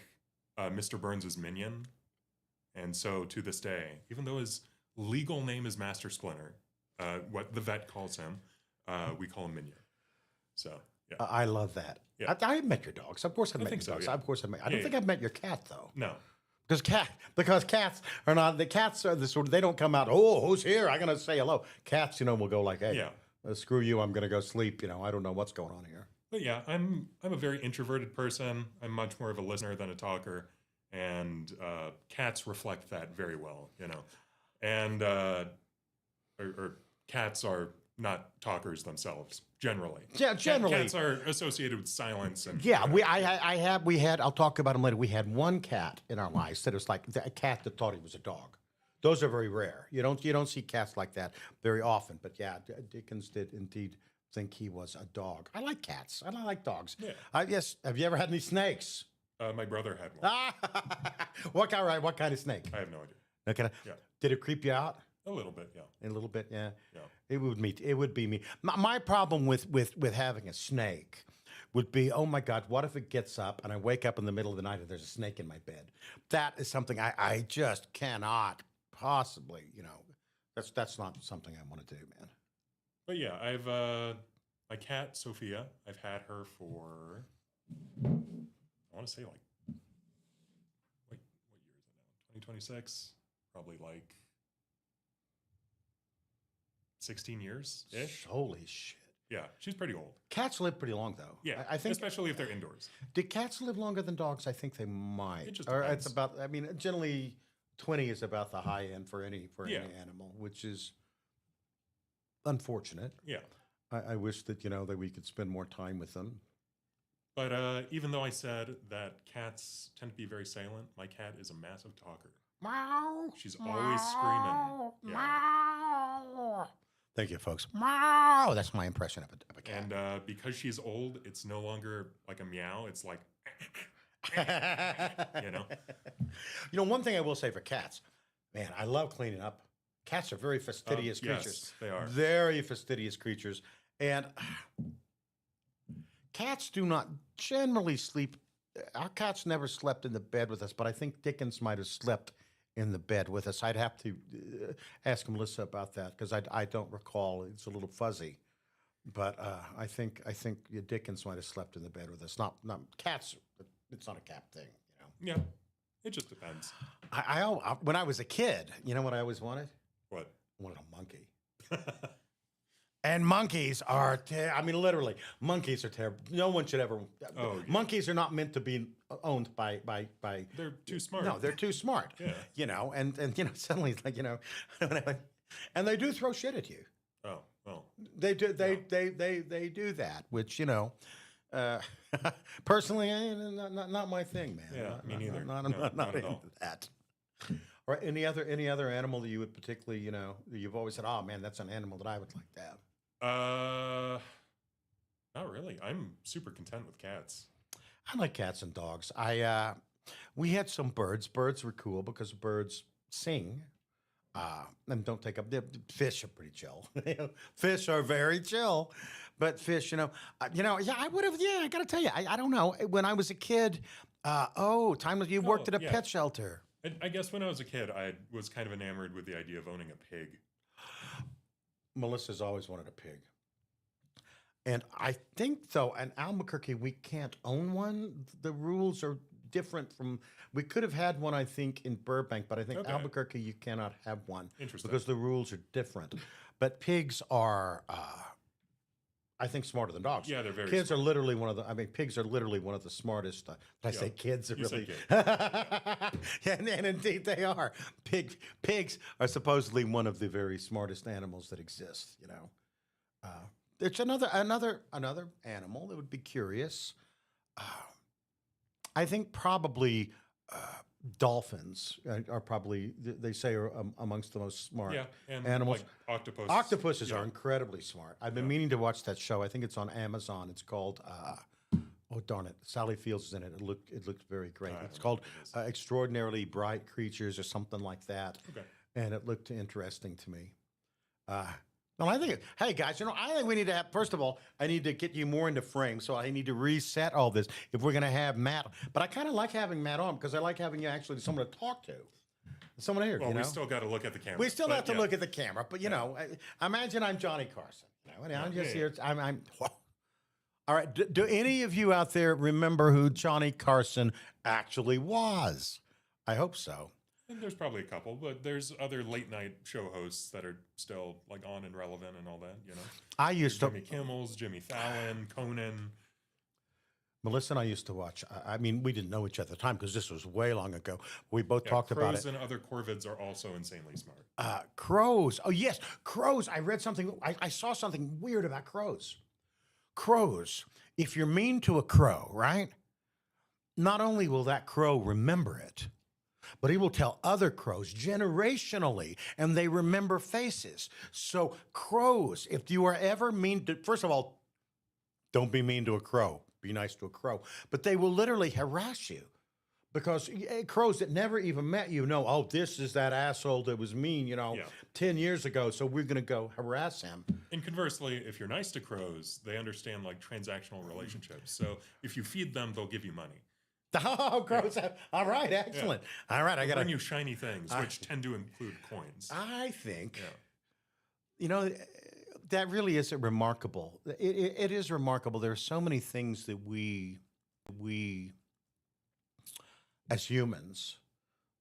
Mr. Burns' minion. And so to this day, even though his legal name is Master Splinter. What the vet calls him, we call him Minion. So yeah, I love that. Yeah. I've met your dogs. Of course I've met think your dogs. so, yeah. Of course I've met. I don't Yeah, think I've met your cat though. no, Because cats are not, the cats are the sort of, they don't come out, oh, who's here? I'm going to say hello. Cats, will go like, hey, yeah. screw you, I'm going to go sleep. I don't know what's going on here. But yeah, I'm a very introverted person. I'm much more of a listener than a talker, and cats reflect that very well, And or cats are not talkers themselves generally. Yeah, generally. Cats are associated with silence and Yeah, we had, I'll talk about them later. We had one cat in our lives that was like a cat that thought he was a dog. Those are very rare. You don't see cats like that very often. But yeah, Dickens did indeed think he was a dog. I like cats. I like dogs. Yeah. Yes. Have you ever had any snakes? My brother had one. What kind of snake? I have no idea. Okay. Yeah. Did it creep you out? A little bit, yeah. A little bit, yeah. Yeah. It would be me. My problem with having a snake would be, oh my God, what if it gets up and I wake up in the middle of the night and there's a snake in my bed? That is something I just cannot possibly, that's not something I want to do, man. But yeah, I've my cat Sophia. I've had her for I want to say like what year is it now? 2026, probably like 16 years ish. Holy shit. Yeah, she's pretty old. Cats live pretty long though. Yeah, I think, especially if they're indoors. do cats live longer than dogs? I think they might. It just or depends. it's about. I mean, generally, 20 is about the high end for any animal, which is unfortunate. Yeah. I wish that that we could spend more time with them. But even though I said that cats tend to be very silent, my cat is a massive talker. Meow. She's always screaming. Yeah. Meow. Thank you, folks. Meow. That's my impression of a cat. And because she's old, it's no longer like a meow. It's like, One thing I will say for cats, man, I love cleaning up. Cats are very fastidious creatures. Yes, they are. Very fastidious creatures. And cats do not generally sleep. Our cats never slept in the bed with us, but I think Dickens might have slept in the bed with us. I'd have to ask Melissa about that because I don't recall. It's a little fuzzy. But I think Dickens might have slept in the bed with us. Not cats. It's not a cat thing, Yeah, it just depends. When I was a kid, you know what I always wanted? What? I wanted a monkey. And monkeys are, literally, monkeys are terrible. No one should ever. Oh, yeah. Monkeys are not meant to be owned by. They're too smart. No, they're too smart. Yeah. And suddenly it's like and they do throw shit at you. Oh, well. They do. They do that, which personally, not my thing, man. Yeah, me neither. I'm not at into all. that. Or any other animal that you would particularly, that you've always said, oh man, that's an animal that I would like to have. Not really. I'm super content with cats. I like cats and dogs. We had some birds. Birds were cool because birds sing. And don't take up. Fish are pretty chill. Fish are very chill, but fish, yeah, I would have. Yeah, I gotta tell you, I don't know. When I was a kid, you worked at a pet shelter. I guess when I was a kid, I was kind of enamored with the idea of owning a pig. Melissa's always wanted a pig. And I think, though, in Albuquerque, we can't own one. The rules are different from. We could have had one, I think, in Burbank, but I think Albuquerque, you cannot have one. Interesting. Because the rules are different. But pigs are, I think, smarter than dogs. Yeah, they're very Kids smart. are literally pigs are literally one of the smartest. Did I say kids? Are You really. said and indeed they are. Pigs are supposedly one of the very smartest animals that exist. It's another animal that would be curious. I think probably dolphins are probably, they say, are amongst the most smart and animals. like octopus. Octopuses are incredibly smart. I've been meaning to watch that show. I think it's on Amazon. It's called, oh darn it, Sally Fields is in it. It looked very great. It's called Extraordinarily Bright Creatures or something like that. Okay. And it looked interesting to me. Well, I think, hey guys, I think we need to have, first of all, I need to get you more into frame, so I need to reset all this if we're going to have Matt. But I kind of like having Matt on because I like having you actually someone to talk to. Someone here, Well, you know? we still got to look at the camera. We still but have to yeah. look at the camera, but you know, imagine I'm Johnny Carson. You know, and I'm just yeah. here. Whoa. All right. Do any of you out there remember who Johnny Carson actually was? I hope so. And there's probably a couple, but there's other late night show hosts that are still like on and relevant and all that. You know, I used to. Jimmy Kimmel's, Jimmy Fallon, Conan. Melissa and I used to watch. I mean, we didn't know each other at the time because this was way long ago. We both talked about Crows it. and other corvids are also insanely smart. Crows. Oh, yes. Crows. I read something. I saw something weird about crows. Crows. If you're mean to a crow, right? Not only will that crow remember it, but he will tell other crows generationally, and they remember faces. So, crows, if you are ever mean to, first of all, don't be mean to a crow. Be nice to a crow. But they will literally harass you because crows that never even met you know, oh, this is that asshole that was mean, 10 years ago. So we're going to go harass him. And conversely, if you're nice to crows, they understand like transactional relationships. So if you feed them, they'll give you money. Oh, crows. All right. Excellent. All right. I got to bring you shiny things, which tend to include coins. I think, that really is remarkable. It is remarkable. There are so many things that we as humans,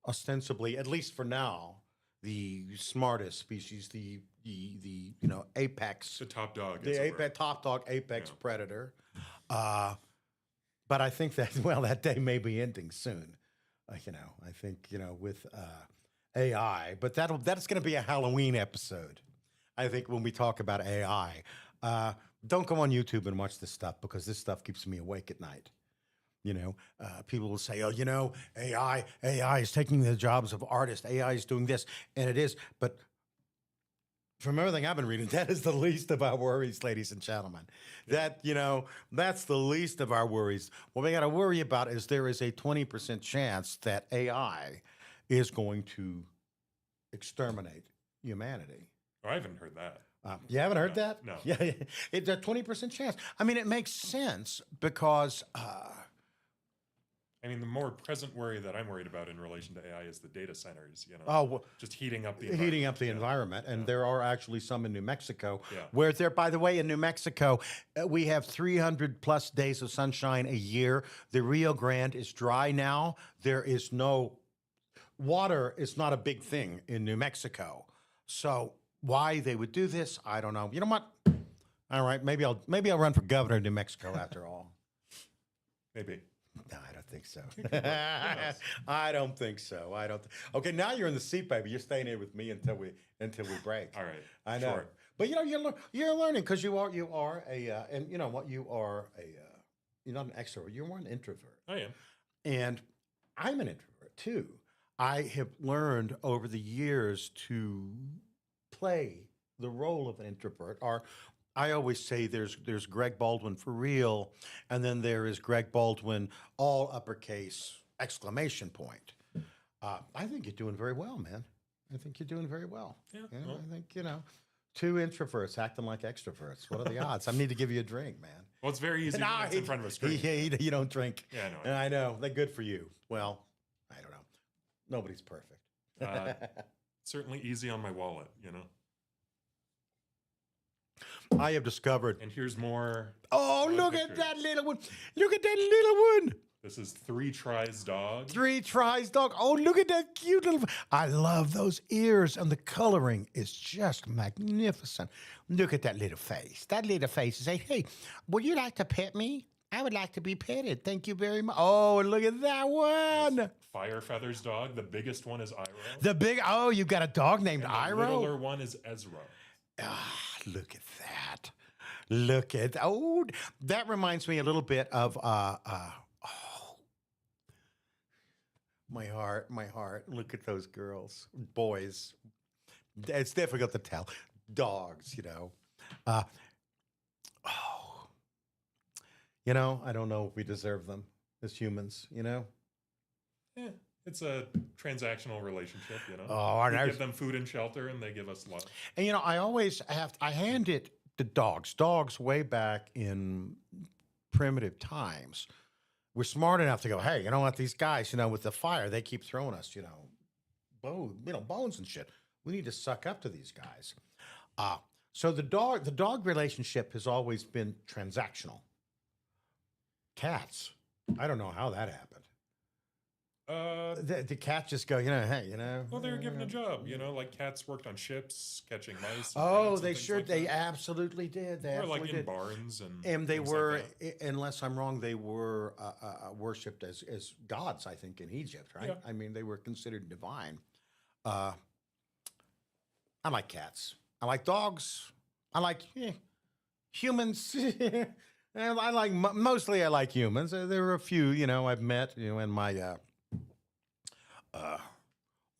ostensibly, at least for now, the smartest species, the apex, The top dog. the as it were. apex, top dog, apex predator. But I think that that day may be ending soon. I think with AI, but that's going to be a Halloween episode. I think when we talk about AI, don't go on YouTube and watch this stuff because this stuff keeps me awake at night. People will say, oh, AI is taking the jobs of artists. AI is doing this, and it is. But from everything I've been reading, that is the least of our worries, ladies and gentlemen. That's the least of our worries. What we got to worry about is there is a 20% chance that AI is going to exterminate humanity. Oh, I haven't heard that. You haven't heard that? No. Yeah, it's a 20% chance. I mean, it makes sense because I mean, the more present worry that I'm worried about in relation to AI is the data centers, just heating up the environment. And there are actually some in New Mexico Yeah. where by the way, in New Mexico, we have 300 plus days of sunshine a year. The Rio Grande is dry now. There is no water. It's not a big thing in New Mexico. So why they would do this, I don't know. You know what? All right, maybe I'll run for governor of New Mexico after all. Maybe. No, I don't think so. I don't think so. Okay, now you're in the seat, baby. You're staying here with me until we break. All right. I know. Sure. But you're learning because you are a and you know what you are you're not an extrovert. You're more an introvert. I am. And I'm an introvert too. I have learned over the years to play the role of an introvert. Or I always say there's Greg Baldwin for real, and then there is Greg Baldwin, all uppercase, exclamation point. I think you're doing very well, man. I think you're doing very well. Yeah. I think, two introverts acting like extroverts. What are the odds? I need to give you a drink, man. Well, it's very easy when it's in front of a screen. You don't drink. Yeah, I know. I know. They're good for you. Well, I don't know. Nobody's perfect. Certainly easy on my wallet, I have discovered. And here's more. Oh, look pictures. at that little one. Look at that little one. This is 3 Tries Dog. 3 Tries Dog. Oh, look at that cute little. I love those ears, and the coloring is just magnificent. Look at that little face. That little face is saying, hey, would you like to pet me? I would like to be petted. Thank you very much. Oh, and look at that one. Fire Feathers Dog. The biggest one is Iroh. You've got a dog named The Iroh? littler one is Ezra. Look at that. That reminds me a little bit of, my heart. Look at those girls, boys. It's difficult to tell. Dogs, I don't know if we deserve them as humans, Yeah, it's a transactional relationship, Oh, we give them food and shelter, and they give us love. And I always I hand it to dogs. Dogs way back in primitive times were smart enough to go, hey, you know what? These guys, with the fire, they keep throwing us, bones and shit. We need to suck up to these guys. So the dog relationship has always been transactional. Cats, I don't know how that happened. The cats just go, hey, Well, they were given a job, like cats worked on ships, catching mice. And Oh, rats and they things sure, like they that. absolutely did. They Or like absolutely in did. barns and And they things were, like that. unless I'm wrong, they were worshipped as gods, I think, in Egypt, right? Yeah. I mean, they were considered divine. I like cats. I like dogs. I like humans. And I like mostly I like humans. There are a few, I've met, in my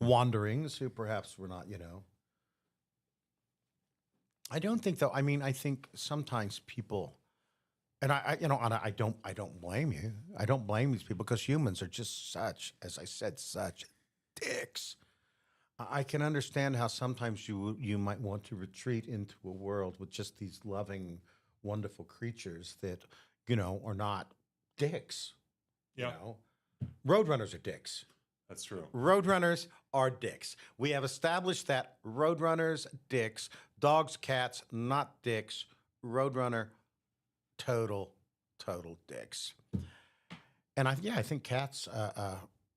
wanderings who perhaps were not, I don't think though. I mean, I think sometimes people, and and I don't blame you. I don't blame these people because humans are just such, as I said, such dicks. I can understand how sometimes you might want to retreat into a world with just these loving, wonderful creatures that are not dicks. Yeah, Roadrunners are dicks. that's true. Roadrunners are dicks. We have established that roadrunners, dicks, dogs, cats, not dicks. Roadrunner, total dicks. And I think cats.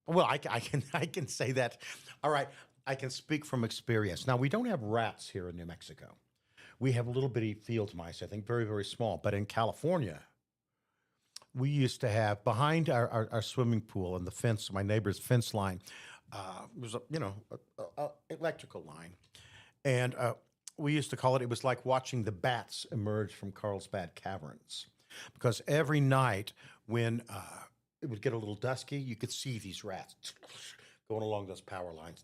Well, I can say that. All right, I can speak from experience. Now we don't have rats here in New Mexico. We have little bitty field mice. I think very very small. But in California, we used to have behind our swimming pool and the fence, my neighbor's fence line, was a electrical line, and we used to call it. It was like watching the bats emerge from Carlsbad Caverns, because every night when it would get a little dusky, you could see these rats going along those power lines,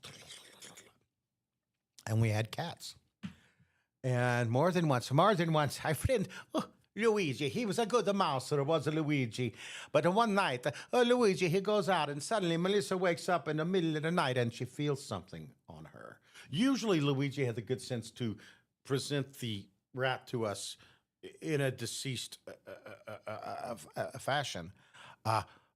and we had cats. And more than once, I friend Luigi, he was a good mouser, was Luigi. But one night, Luigi, he goes out, and suddenly Melissa wakes up in the middle of the night, and she feels something on her. Usually, Luigi had the good sense to present the rat to us in a deceased fashion.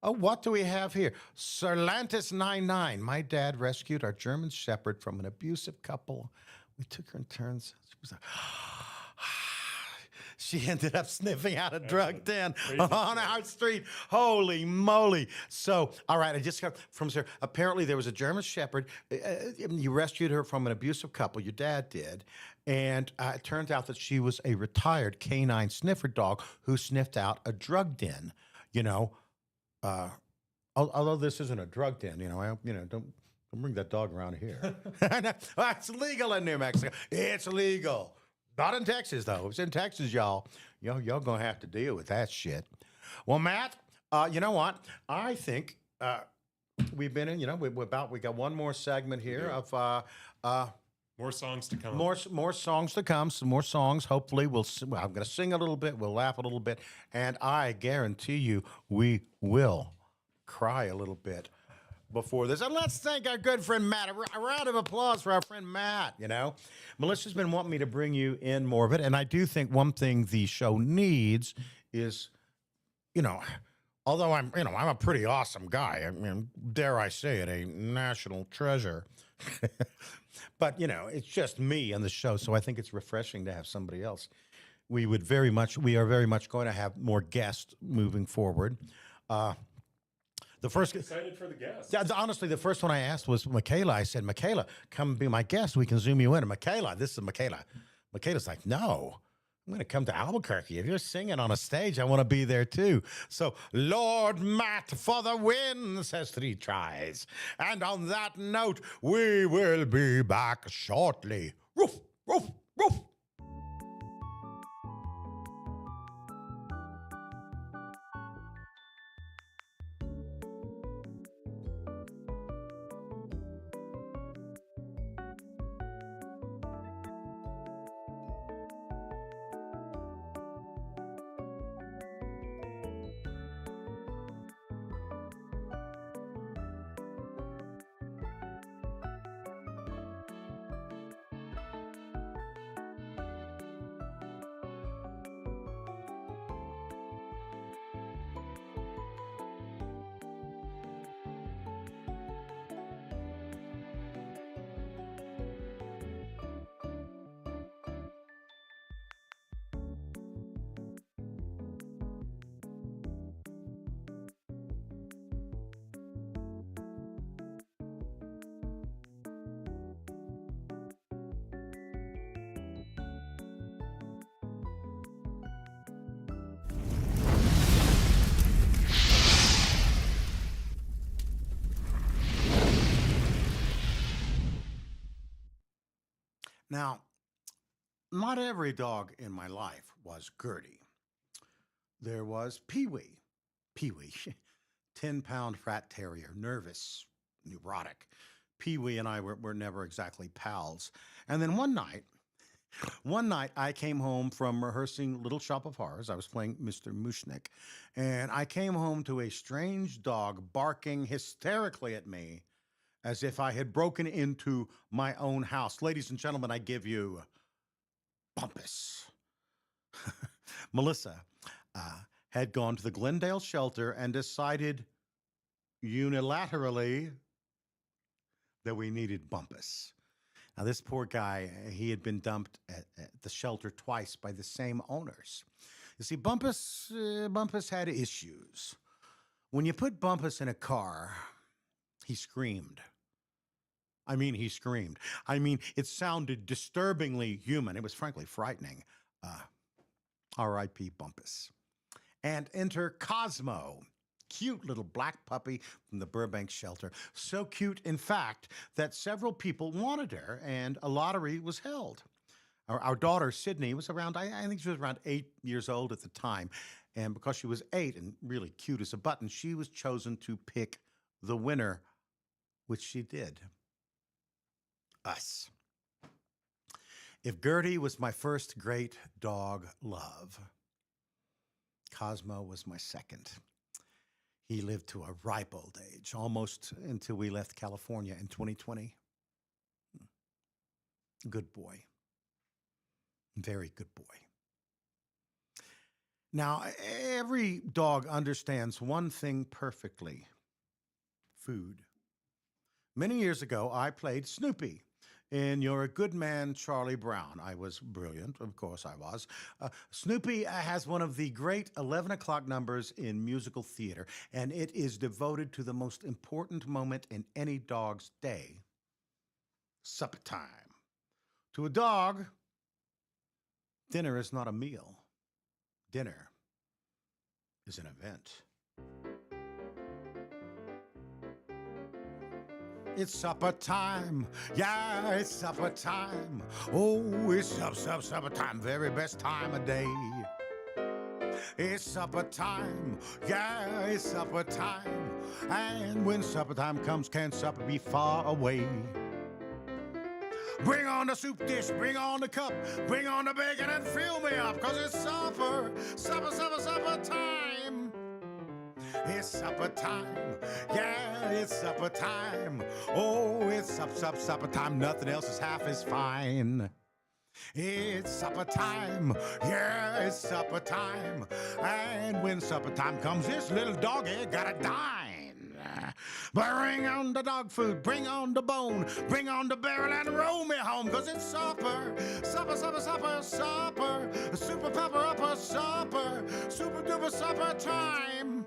What do we have here? Cerlantis 99. My dad rescued our German Shepherd from an abusive couple. We took her in turns. She was like, she ended up sniffing out a drug den on our street. Holy moly. So, all right, I just got from here. Apparently, there was a German Shepherd. You rescued her from an abusive couple. Your dad did. And it turns out that she was a retired canine sniffer dog who sniffed out a drug den. Although this isn't a drug den, don't bring that dog around here. It's legal in New Mexico. It's legal. Not in Texas, though. If it's in Texas, y'all gonna have to deal with that shit. Well, Matt, you know what? I think we've been in. We got one more segment here of More songs to come. more songs to come. Some more songs. Hopefully, I'm gonna sing a little bit. We'll laugh a little bit, and I guarantee you, we will cry a little bit before this. And let's thank our good friend Matt. A round of applause for our friend Matt. Melissa's been wanting me to bring you in more of it, and I do think one thing the show needs is, although I'm a pretty awesome guy. I mean, dare I say it, a national treasure. But it's just me on the show, so I think it's refreshing to have somebody else. We are very much going to have more guests moving forward. The first Excited for the guests. honestly, the first one I asked was Michaela. I said, Michaela, come be my guest. We can Zoom you in. And this is Michaela. Michaela's like, no, I'm going to come to Albuquerque. If you're singing on a stage, I want to be there too. So, Lord Matt for the win, says 3 tries. And on that note, we will be back shortly. Roof, roof, roof. Now, not every dog in my life was Gertie. There was Pee Wee. Pee Wee, 10-pound frat terrier, nervous, neurotic. Pee Wee and I were never exactly pals. And then one night I came home from rehearsing Little Shop of Horrors. I was playing Mr. Mushnik, and I came home to a strange dog barking hysterically at me as if I had broken into my own house. Ladies and gentlemen, I give you Bumpus. Melissa had gone to the Glendale shelter and decided unilaterally that we needed Bumpus. Now, this poor guy, he had been dumped at the shelter twice by the same owners. You see, Bumpus had issues. When you put Bumpus in a car, he screamed. He screamed. It sounded disturbingly human. It was frankly frightening. R.I.P. Bumpus. And enter Cosmo. Cute little black puppy from the Burbank shelter. So cute, in fact, that several people wanted her and a lottery was held. Our daughter, Sydney, was around, I think she was around 8 years old at the time. And because she was 8 and really cute as a button, she was chosen to pick the winner, which she did. Us. If Gertie was my first great dog love, Cosmo was my second. He lived to a ripe old age, almost until we left California in 2020. Good boy. Very good boy. Now, every dog understands one thing perfectly: food. Many years ago, I played Snoopy in You're a Good Man, Charlie Brown. I was brilliant, of course I was. Snoopy has one of the great 11 o'clock numbers in musical theater, and it is devoted to the most important moment in any dog's day: supper time. To a dog, dinner is not a meal. Dinner is an event. It's supper time. Yeah, it's supper time. Oh, it's supper time. Very best time of day. It's supper time. Yeah, it's supper time. And when supper time comes, can supper be far away? Bring on the soup dish, bring on the cup, bring on the bacon and fill me up, 'cause it's supper time. It's supper time. Yeah, it's supper time. Oh, it's supper time. Nothing else is half as fine. It's supper time. Yeah, it's supper time. And when supper time comes, this little doggy gotta dine. Bring on the dog food, bring on the bone, bring on the barrel and roll me home, 'cause it's supper, supper, super pepper upper supper, super duper supper time.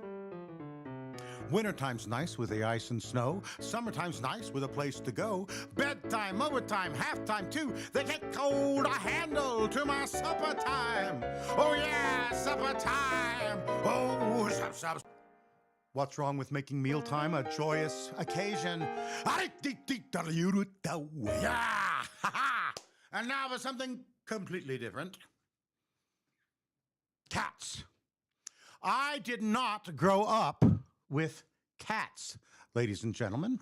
Wintertime's nice with the ice and snow. Summertime's nice with a place to go. Bedtime, overtime, halftime too. They can't hold a handle to my supper time. Oh yeah, supper time. Oh, sup. What's wrong with making mealtime a joyous occasion? Yeah! And now for something completely different. Cats. I did not grow up with cats, ladies and gentlemen.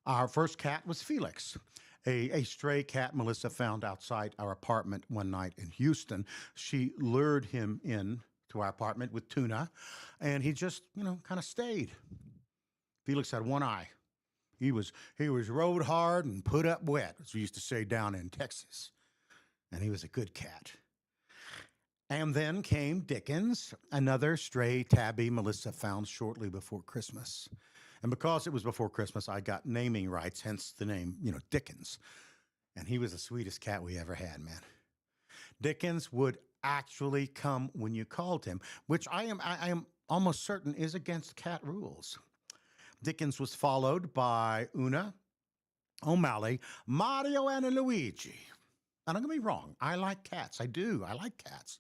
Our first cat was Felix, a stray cat Melissa found outside our apartment one night in Houston. She lured him in to our apartment with tuna, and he just, kind of stayed. Felix had one eye. He was rode hard and put up wet, as we used to say down in Texas. And he was a good cat. And then came Dickens, another stray tabby Melissa found shortly before Christmas. And because it was before Christmas, I got naming rights, hence the name, Dickens. And he was the sweetest cat we ever had, man. Dickens would actually come when you called him, which I am almost certain is against cat rules. Dickens was followed by Una, O'Malley, Mario, and Luigi. Now, don't get me wrong. I like cats. I do. I like cats.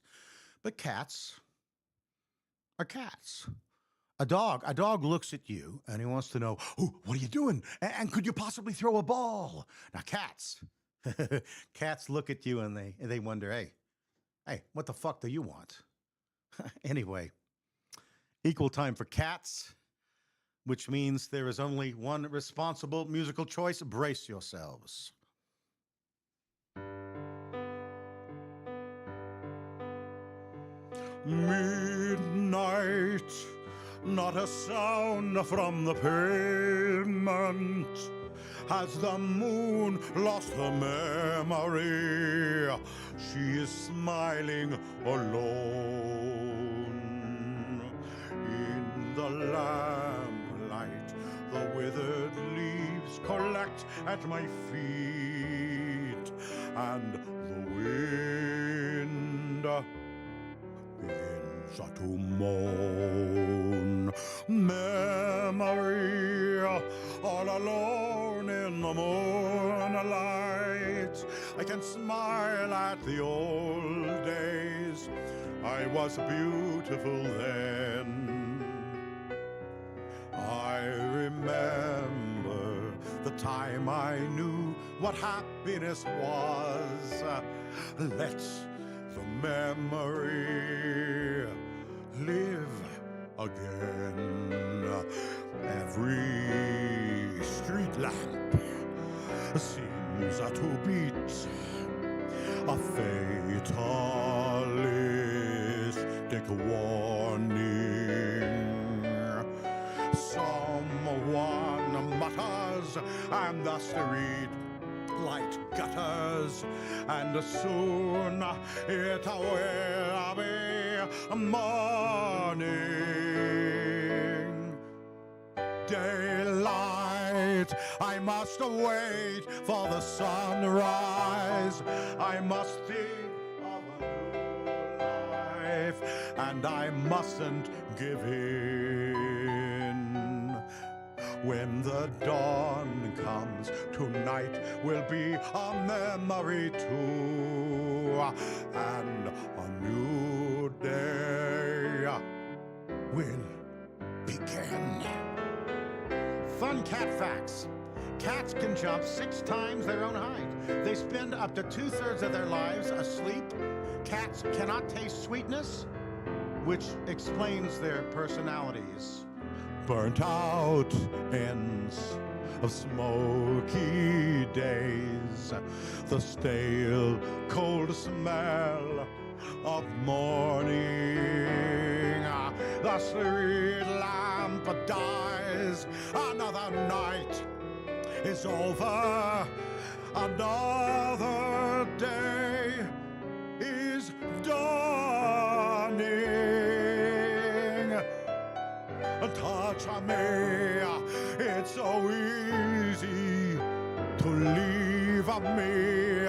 But cats are cats. A dog looks at you and he wants to know, oh, what are you doing? And could you possibly throw a ball? Now, cats Cats look at you and they wonder, hey, what the fuck do you want? Anyway, equal time for cats, which means there is only one responsible musical choice. Brace yourselves. Midnight, not a sound from the pavement. Has the moon lost her memory? She is smiling alone. In the lamplight, the withered leaves collect at my feet, and the wind begins to moan. Memory, all alone in the moonlight. I can smile at the old days. I was beautiful then. I remember the time I knew what happiness was. Let the memory live again. Every street lamp seems to beat a fatalistic warning. Someone mutters and the street light gutters, and soon it will be morning. Daylight, I must wait for the sunrise. I must think of a new life, and I mustn't give in. When the dawn comes, tonight will be a memory too, and a new day will begin. Fun cat facts. Cats can jump 6 times their own height. They spend up to 2/3 of their lives asleep. Cats cannot taste sweetness, which explains their personalities. Burnt out ends of smoky days, the stale, cold smell of morning. The street lamp dies, another night is over, another day is dawning. Touch me, it's so easy to leave me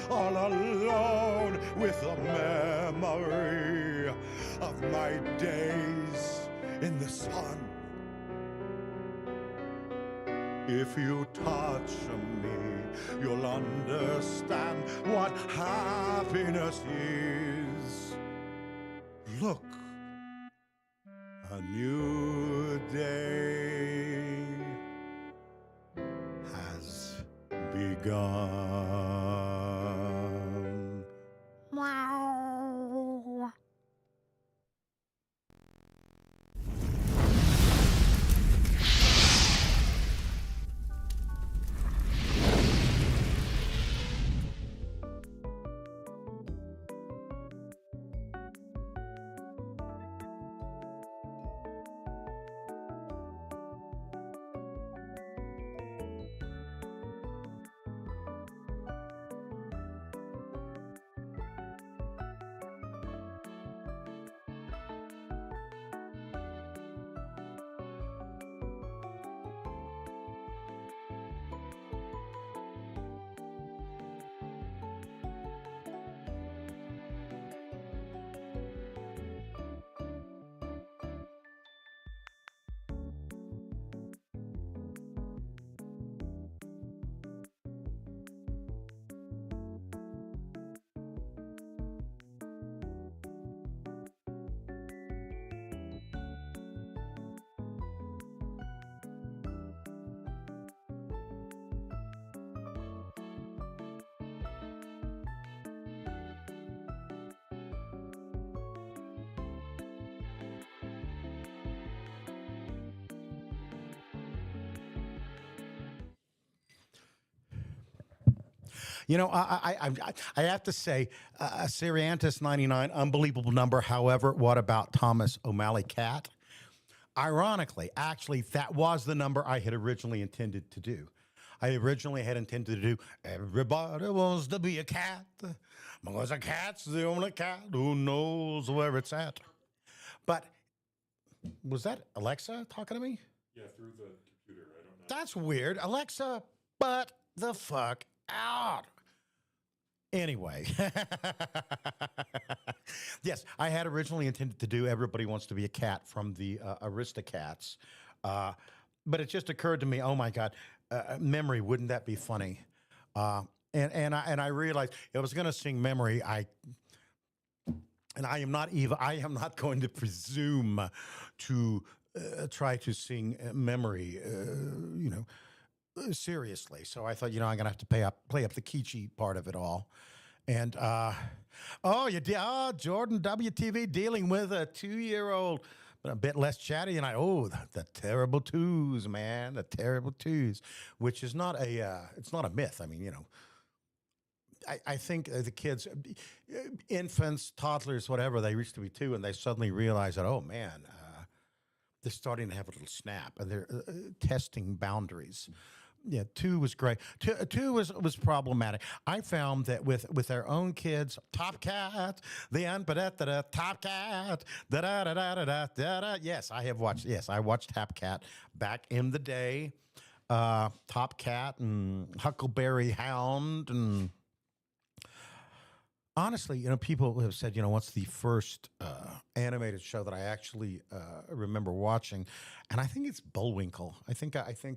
all alone with the memory of my days in the sun. If you touch me, you'll understand what happiness is. Look, a new day has begun. Meow. You know, I have to say, Siriantis 99, unbelievable number. However, what about Thomas O'Malley Cat? Ironically, actually, that was the number I had originally intended to do. I originally had intended to do Everybody Wants to Be a Cat, because a cat's the only cat who knows where it's at. But was that Alexa talking to me? Yeah, through the computer. I don't know. That's weird. Alexa, butt the fuck out. Anyway, yes, I had originally intended to do Everybody Wants to Be a Cat from the Aristocats. But it just occurred to me, oh my God, Memory, wouldn't that be funny? And I realized if I was going to sing Memory, I am not going to presume to try to sing Memory, seriously. So I thought, I'm going to have to play up the Kichi part of it all. And, Jordan WTV dealing with a 2-year-old, but a bit less chatty. And the terrible twos, man, the terrible twos, which is not it's not a myth. I mean, I think the kids, infants, toddlers, whatever, they reach to be 2 and they suddenly realize that, oh man, they're starting to have a little snap and they're testing boundaries. Yeah, 2 was great. Two was problematic. I found that with their own kids, Top Cat, Top Cat, da da da da da da da. Yes, I watched Top Cat back in the day. Top Cat and Huckleberry Hound and. Honestly, people have said, what's the first animated show that I actually remember watching, and I think it's Bullwinkle. I think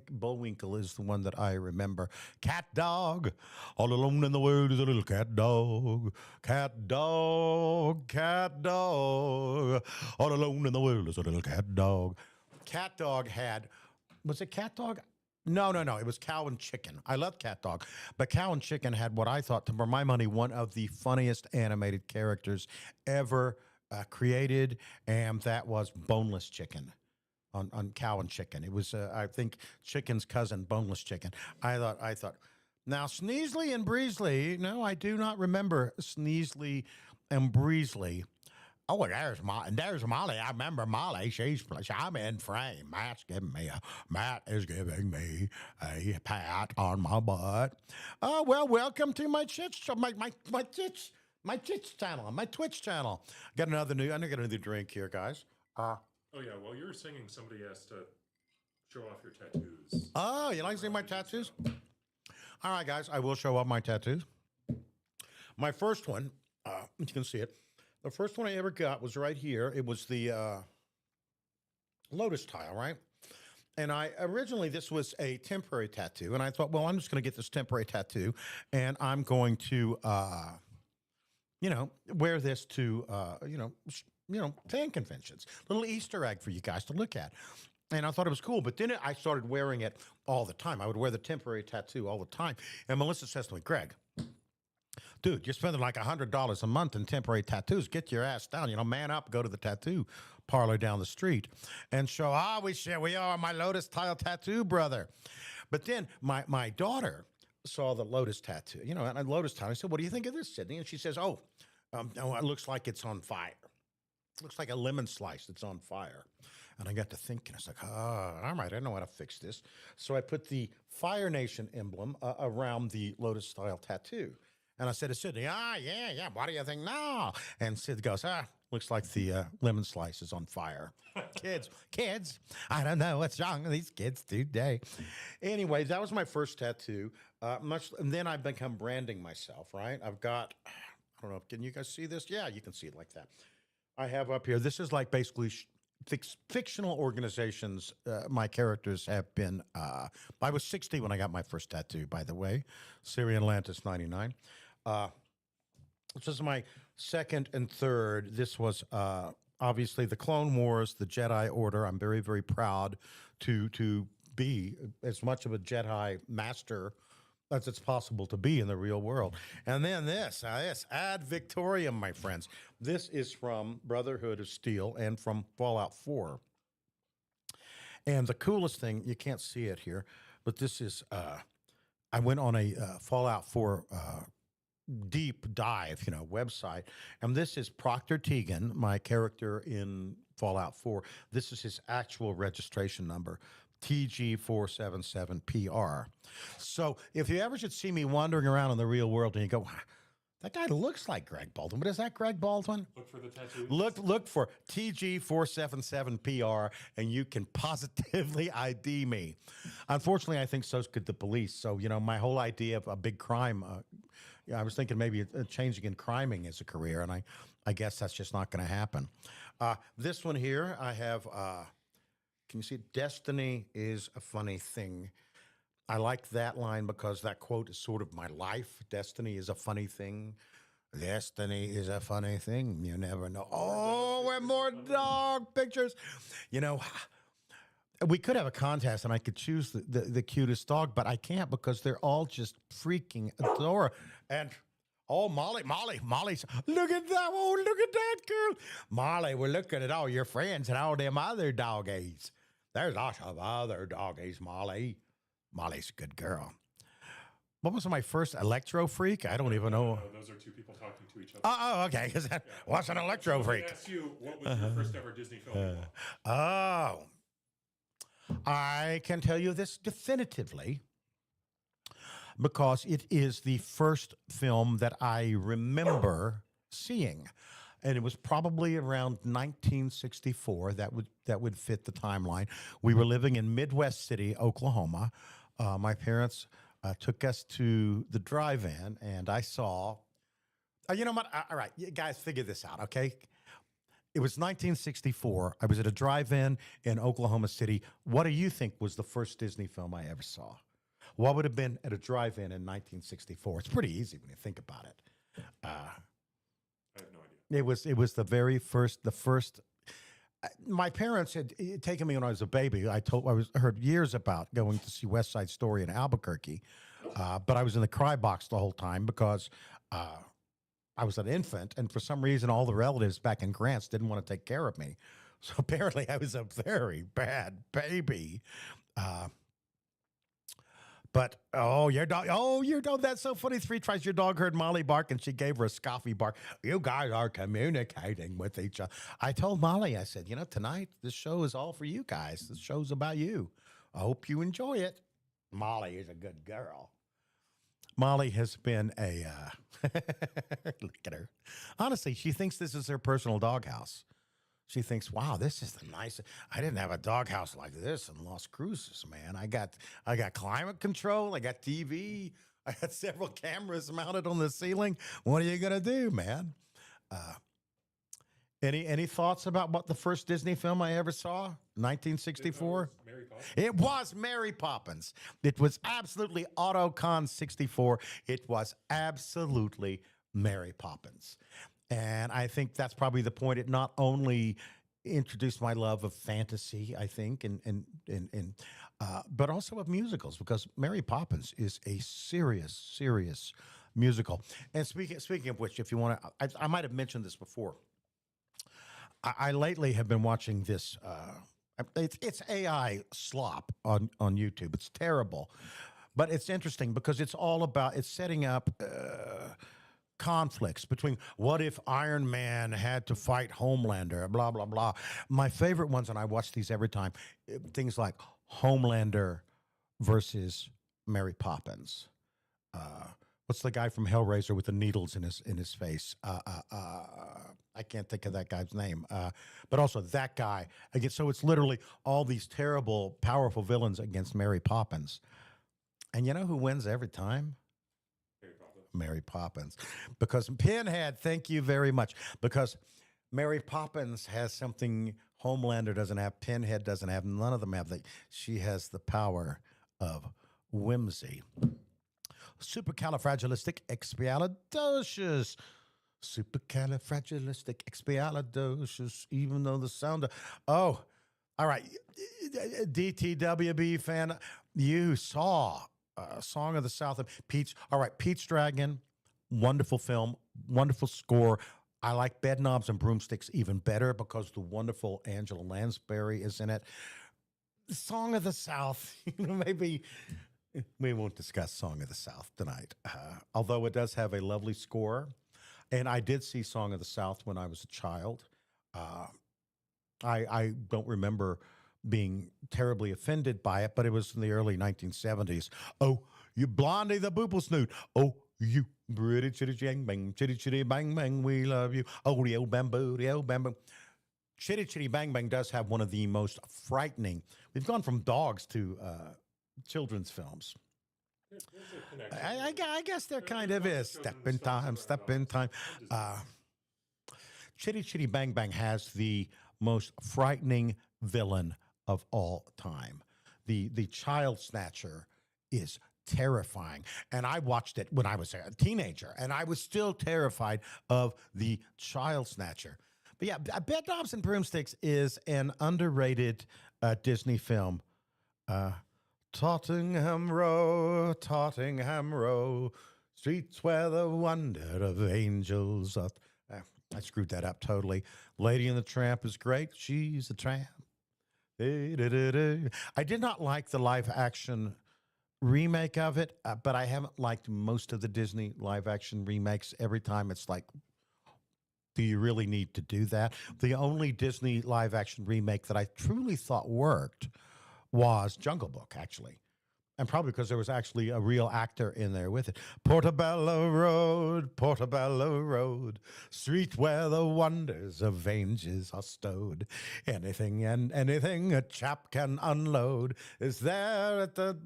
Bullwinkle is the one that I remember. Cat dog, all alone in the world is a little cat dog. Cat dog, cat dog, all alone in the world is a little cat dog. Cat dog was it Cat Dog? No. It was Cow and Chicken. I love Cat Dog. But Cow and Chicken had what I thought, for my money, one of the funniest animated characters ever created, and that was Boneless Chicken on Cow and Chicken. It was, I think, Chicken's cousin, Boneless Chicken. I thought, now Sneasley and Breezley, no, I do not remember Sneasley and Breezley. Oh, there's Molly. I remember Molly. I'm in frame. Matt is giving me a pat on my butt. Oh, well, welcome to my tits channel, my Twitch channel. I got another drink here, guys. Oh yeah, while you're singing, somebody has to show off your tattoos. Oh, you like to see my tattoos? All right, guys, I will show off my tattoos. My first one, you can see it. The first one I ever got was right here. It was the lotus tile, right? And this was a temporary tattoo. And I thought, well, I'm just going to get this temporary tattoo. And I'm going to, wear this to, fan conventions. Little Easter egg for you guys to look at. And I thought it was cool. But then I started wearing it all the time. I would wear the temporary tattoo all the time. And Melissa says to me, Greg, dude, you're spending like $100 a month in temporary tattoos. Get your ass down. Man up, go to the tattoo parlor down the street and show, we are my lotus tile tattoo brother. But then my daughter saw the lotus tattoo, and a lotus tile. I said, what do you think of this, Sydney? And she says, it looks like it's on fire. It looks like a lemon slice that's on fire. And I got to thinking, I was like, all right, I know how to fix this. So I put the Fire Nation emblem around the lotus tile tattoo. And I said to Sydney, yeah, what do you think now? And Sid goes, looks like the lemon slice is on fire. Kids, I don't know what's wrong with these kids today. Anyway, that was my first tattoo. And then I've become branding myself, right? I've got, I don't know, can you guys see this? Yeah, you can see it like that. I have up here, this is like basically fictional organizations my characters have been. I was 60 when I got my first tattoo, by the way. Syrian Atlantis 99. This is my second and third. This was obviously the Clone Wars, the Jedi Order. I'm very, very proud to be as much of a Jedi master as it's possible to be in the real world. And then this Ad Victorium, my friends. This is from Brotherhood of Steel and from Fallout 4. And the coolest thing, you can't see it here, but this is I went on a Fallout 4 deep dive, website, and this is Proctor Teagan, my character in Fallout 4. This is his actual registration number, TG477PR. So if you ever should see me wandering around in the real world and you go, "Wow, that guy looks like Greg Baldwin. But is that Greg Baldwin?" Look for the tattoo. Look for TG477PR, and you can positively ID me. Unfortunately, I think so could the police. So my whole idea of a big crime, I was thinking maybe changing in criming as a career, and I guess that's just not going to happen. This one here, I have. Can you see? Destiny is a funny thing. I like that line because that quote is sort of my life. Destiny is a funny thing. Destiny is a funny thing. You never know. Oh, and more dog pictures. We could have a contest and I could choose the cutest dog, but I can't because they're all just freaking adorable. And Molly's, look at that. Oh, look at that girl. Molly, we're looking at all your friends and all them other doggies. There's lots of other doggies, Molly. Molly's a good girl. What was my first electro freak? I don't even know. No, those are two people talking to each other. Oh, okay. What's an electro freak? I asked you, what was your first ever Disney film? Oh, I can tell you this definitively because it is the first film that I remember seeing. And it was probably around 1964. That would fit the timeline. We were living in Midwest City, Oklahoma. My parents took us to the drive-in, and I saw. You know what? All right, you guys, figure this out, okay? It was 1964. I was at a drive-in in Oklahoma City. What do you think was the first Disney film I ever saw? What would have been at a drive-in in 1964? It's pretty easy when you think about it. I have no idea. It was the very first. My parents had taken me when I was a baby. I heard years about going to see West Side Story in Albuquerque, but I was in the cry box the whole time because I was an infant, and for some reason, all the relatives back in Grants didn't want to take care of me. So apparently, I was a very bad baby. But your dog, that's so funny. 3 tries your dog heard Molly bark and she gave her a scoffy bark. You guys are communicating with each other. I told Molly, I said, tonight this show is all for you guys. This show's about you. I hope you enjoy it. Molly is a good girl. Molly has been a, look at her. Honestly, she thinks this is her personal doghouse. She thinks, wow, this is the nice. I didn't have a doghouse like this in Las Cruces, man. I got climate control. I got TV. I got several cameras mounted on the ceiling. What are you gonna do, man? Any thoughts about what the first Disney film I ever saw? 1964. Mary Poppins. It was Mary Poppins. It was absolutely Autocon 64. It was absolutely Mary Poppins. And I think that's probably the point. It not only introduced my love of fantasy, I think, but also of musicals, because Mary Poppins is a serious musical. And speaking of which, if you want to, I might have mentioned this before. I lately have been watching this. It's AI slop on YouTube. It's terrible, but it's interesting because it's setting up. Conflicts between what if Iron Man had to fight Homelander, blah, blah, blah. My favorite ones, and I watch these every time, things like Homelander versus Mary Poppins. What's the guy from Hellraiser with the needles in his face? I can't think of that guy's name. But also that guy. Again, so it's literally all these terrible, powerful villains against Mary Poppins. And you know who wins every time? Mary Poppins. Because Pinhead, thank you very much. Because Mary Poppins has something Homelander doesn't have, Pinhead doesn't have, none of them have. She has the power of whimsy. Supercalifragilisticexpialidocious. Supercalifragilisticexpialidocious. Even though the sound of... Oh, all right. DTWB fan, you saw... Song of the South of Pete's. All right, Pete's Dragon, wonderful film, wonderful score. I like Bedknobs and Broomsticks even better because the wonderful Angela Lansbury is in it. The Song of the South, maybe We won't discuss Song of the South tonight, although it does have a lovely score. And I did see Song of the South when I was a child. Uh, I don't remember being terribly offended by it, but it was in the early 1970s. Oh, you blondie the boople snoot. Oh, you pretty chitty jang bang, chitty chitty bang bang, we love you. Oh, the old bamboo, the old bamboo. Chitty Chitty Bang Bang does have one of the most frightening. We've gone from dogs to children's films. There's a connection. I guess there kind of is. Step in time, step in time. Chitty Chitty Bang Bang has the most frightening villain of all time. The child snatcher is terrifying. And I watched it when I was a teenager, and I was still terrified of the child snatcher. But yeah, Bedknobs and Broomsticks is an underrated Disney film. Tottenham Row, streets where the wonder of angels. I screwed that up totally. Lady and the Tramp is great. She's a tramp. I did not like the live action remake of it, but I haven't liked most of the Disney live action remakes. Every time it's like, do you really need to do that? The only Disney live action remake that I truly thought worked was Jungle Book, actually. And probably because there was actually a real actor in there with it. Portobello Road, street where the wonders of ages are stowed. Anything and anything a chap can unload is there at the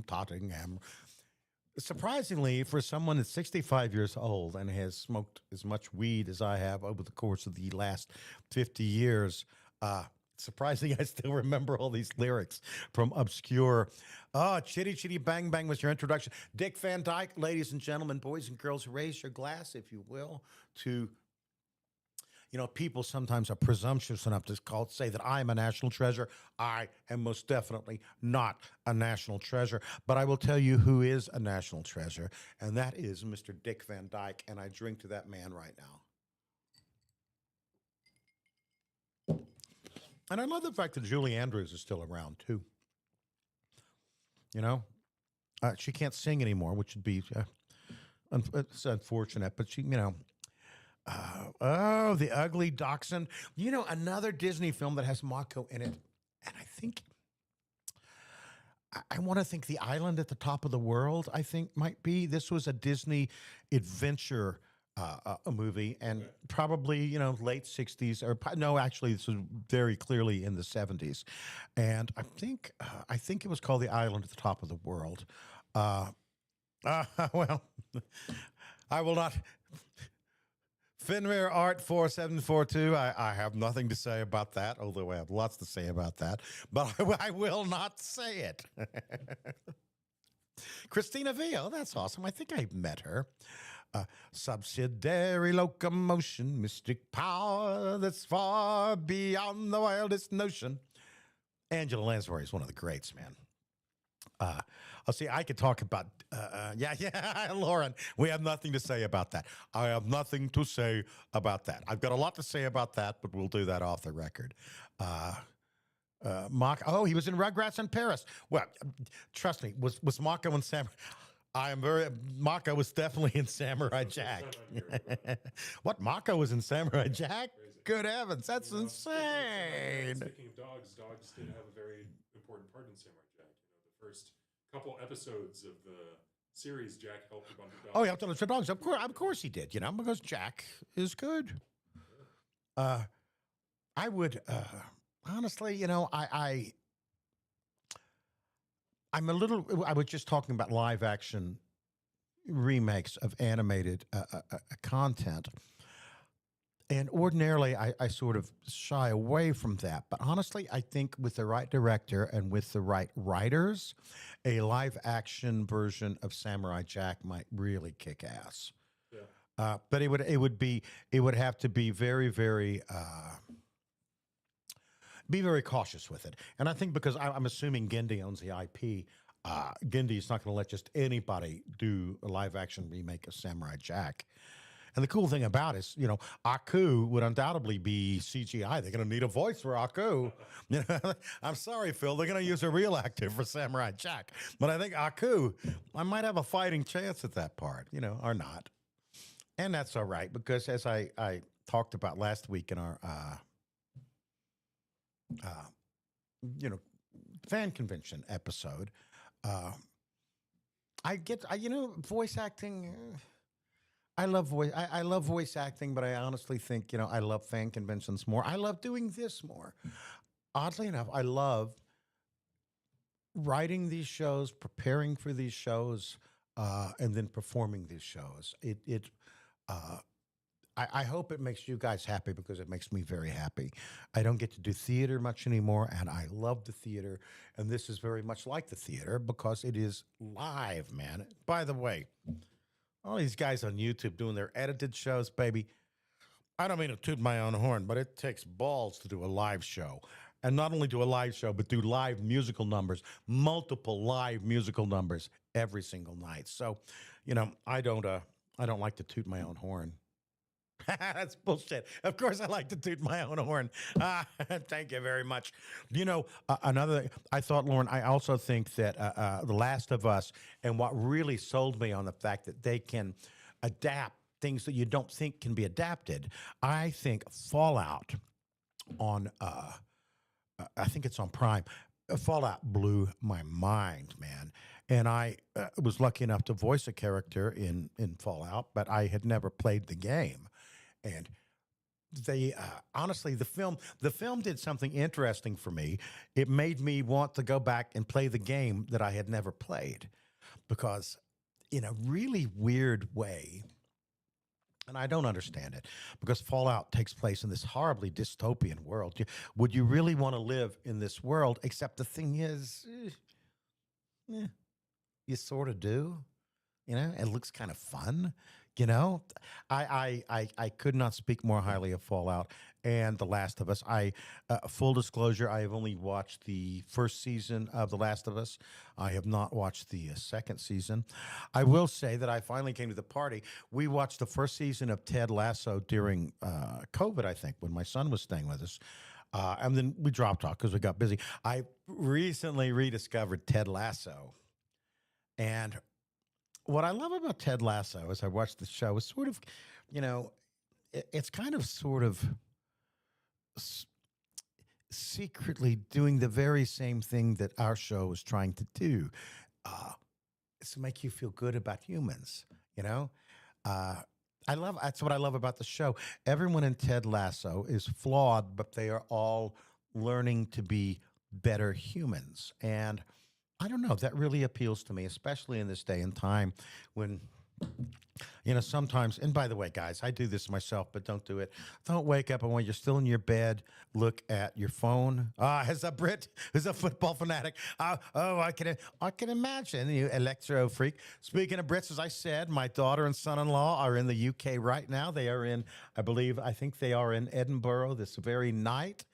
Tottenham. Surprisingly, for someone that's 65 years old and has smoked as much weed as I have over the course of the last 50 years, surprising I still remember all these lyrics from obscure. Chitty Chitty Bang Bang was your introduction. Dick Van Dyke, ladies and gentlemen, boys and girls, raise your glass, if you will, to, people sometimes are presumptuous enough to say that I'm a national treasure. I am most definitely not a national treasure, but I will tell you who is a national treasure, and that is Mr. Dick Van Dyke, and I drink to that man right now. And I love the fact that Julie Andrews is still around, too. She can't sing anymore, which would be it's unfortunate, but she, The Ugly Dachshund. Another Disney film that has Mako in it. And I think, I want to think The Island at the Top of the World, I think might be. This was a Disney adventure a movie, and probably, late 60s, or no, actually, this was very clearly in the 70s. And I think it was called The Island at the Top of the World. Well, I will not. Fenrir Art 4742. I have nothing to say about that, although I have lots to say about that, but I will not say it. Christina V. Oh, that's awesome. I think I met her. Subsidiary locomotion, mystic power that's far beyond the wildest notion. Angela Lansbury is one of the greats, man. I'll see. I could talk about, Lauren. We have nothing to say about that. I have nothing to say about that. I've got a lot to say about that, but we'll do that off the record. He was in Rugrats in Paris. Well, trust me, was Mako in Samurai? Mako was definitely in Samurai Jack. What, Mako was in Samurai Jack? Good heavens, that's insane. Speaking of dogs did have a very important part in Samurai Jack. The first couple episodes of the series, Jack helped a bunch of dogs. Oh, he helped a bunch of dogs. Of course he did, because Jack is good. I would, honestly, I was just talking about live action remakes of animated content. And ordinarily, I sort of shy away from that. But honestly, I think with the right director and with the right writers, a live action version of Samurai Jack might really kick ass. Yeah. But it would have to be very, very. Be very cautious with it. And I think because I'm assuming Genndy owns the IP, Genndy is not going to let just anybody do a live action remake of Samurai Jack. And the cool thing about it is, Aku would undoubtedly be CGI. They're going to need a voice for Aku. I'm sorry, Phil. They're going to use a real actor for Samurai Jack. But I think Aku, I might have a fighting chance at that part, or not. And that's all right, because as I talked about last week in our, fan convention episode, voice acting. I love voice acting, but I honestly think, I love fan conventions more. I love doing this more. Oddly enough, I love writing these shows, preparing for these shows, and then performing these shows. I hope it makes you guys happy, because it makes me very happy. I don't get to do theater much anymore, and I love the theater. And this is very much like the theater, because it is live, man. By the way, all these guys on YouTube doing their edited shows, baby. I don't mean to toot my own horn, but it takes balls to do a live show. And not only do a live show, but do live musical numbers, multiple live musical numbers every single night. So, I don't like to toot my own horn. That's bullshit. Of course, I like to toot my own horn. Thank you very much. Another, I thought, Lauren, I also think that The Last of Us, and what really sold me on the fact that they can adapt things that you don't think can be adapted. I think Fallout on, I think it's on Prime. Fallout blew my mind, man. And I was lucky enough to voice a character in Fallout, but I had never played the game. And they honestly, the film did something interesting for me. It made me want to go back and play the game that I had never played, because in a really weird way, and I don't understand it, because Fallout takes place in this horribly dystopian world. Would you really want to live in this world? Except the thing is, you sort of do. It looks kind of fun. I could not speak more highly of Fallout and The Last of Us. Full disclosure, I have only watched the first season of The Last of Us. I have not watched the second season. I will say that I finally came to the party. We watched the first season of Ted Lasso during COVID, I think, when my son was staying with us. And then we dropped off because we got busy. I recently rediscovered Ted Lasso. And what I love about Ted Lasso, as I watched the show, is sort of, it's kind of sort of secretly doing the very same thing that our show is trying to do. It's to make you feel good about humans, that's what I love about the show. Everyone in Ted Lasso is flawed, but they are all learning to be better humans. And I don't know, that really appeals to me, especially in this day and time when, sometimes, and by the way, guys, I do this myself, but don't do it. Don't wake up and when you're still in your bed, look at your phone. As a Brit, who's a football fanatic, I can imagine, you electro freak. Speaking of Brits, as I said, my daughter and son-in-law are in the UK right now. They are in, I think they are in Edinburgh this very night.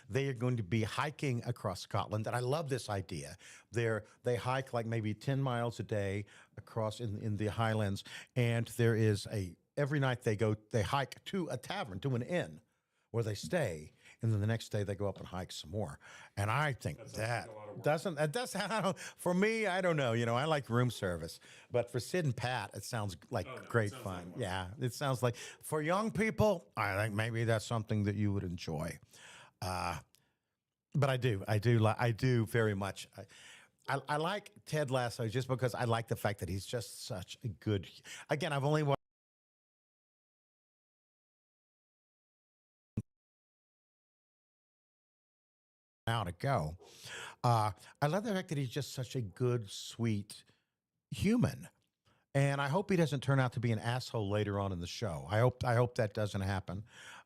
They are going to be hiking across Scotland, and I love this idea. They hike like maybe 10 miles a day across in the Highlands, and there is every night they hike to a tavern, to an inn, where they stay, and then the next day they go up and hike some more. And I think that for me, I don't know. I like room service, but for Sid and Pat, it sounds like great fun. Yeah, it sounds like for young people, I think maybe that's something that you would enjoy. But I do very much. I like Ted Lasso just because I like the fact that he's just such a good. Again, I've only watched now to go. I love the fact that he's just such a good, sweet human. And I hope he doesn't turn out to be an asshole later on in the show. I hope that doesn't happen.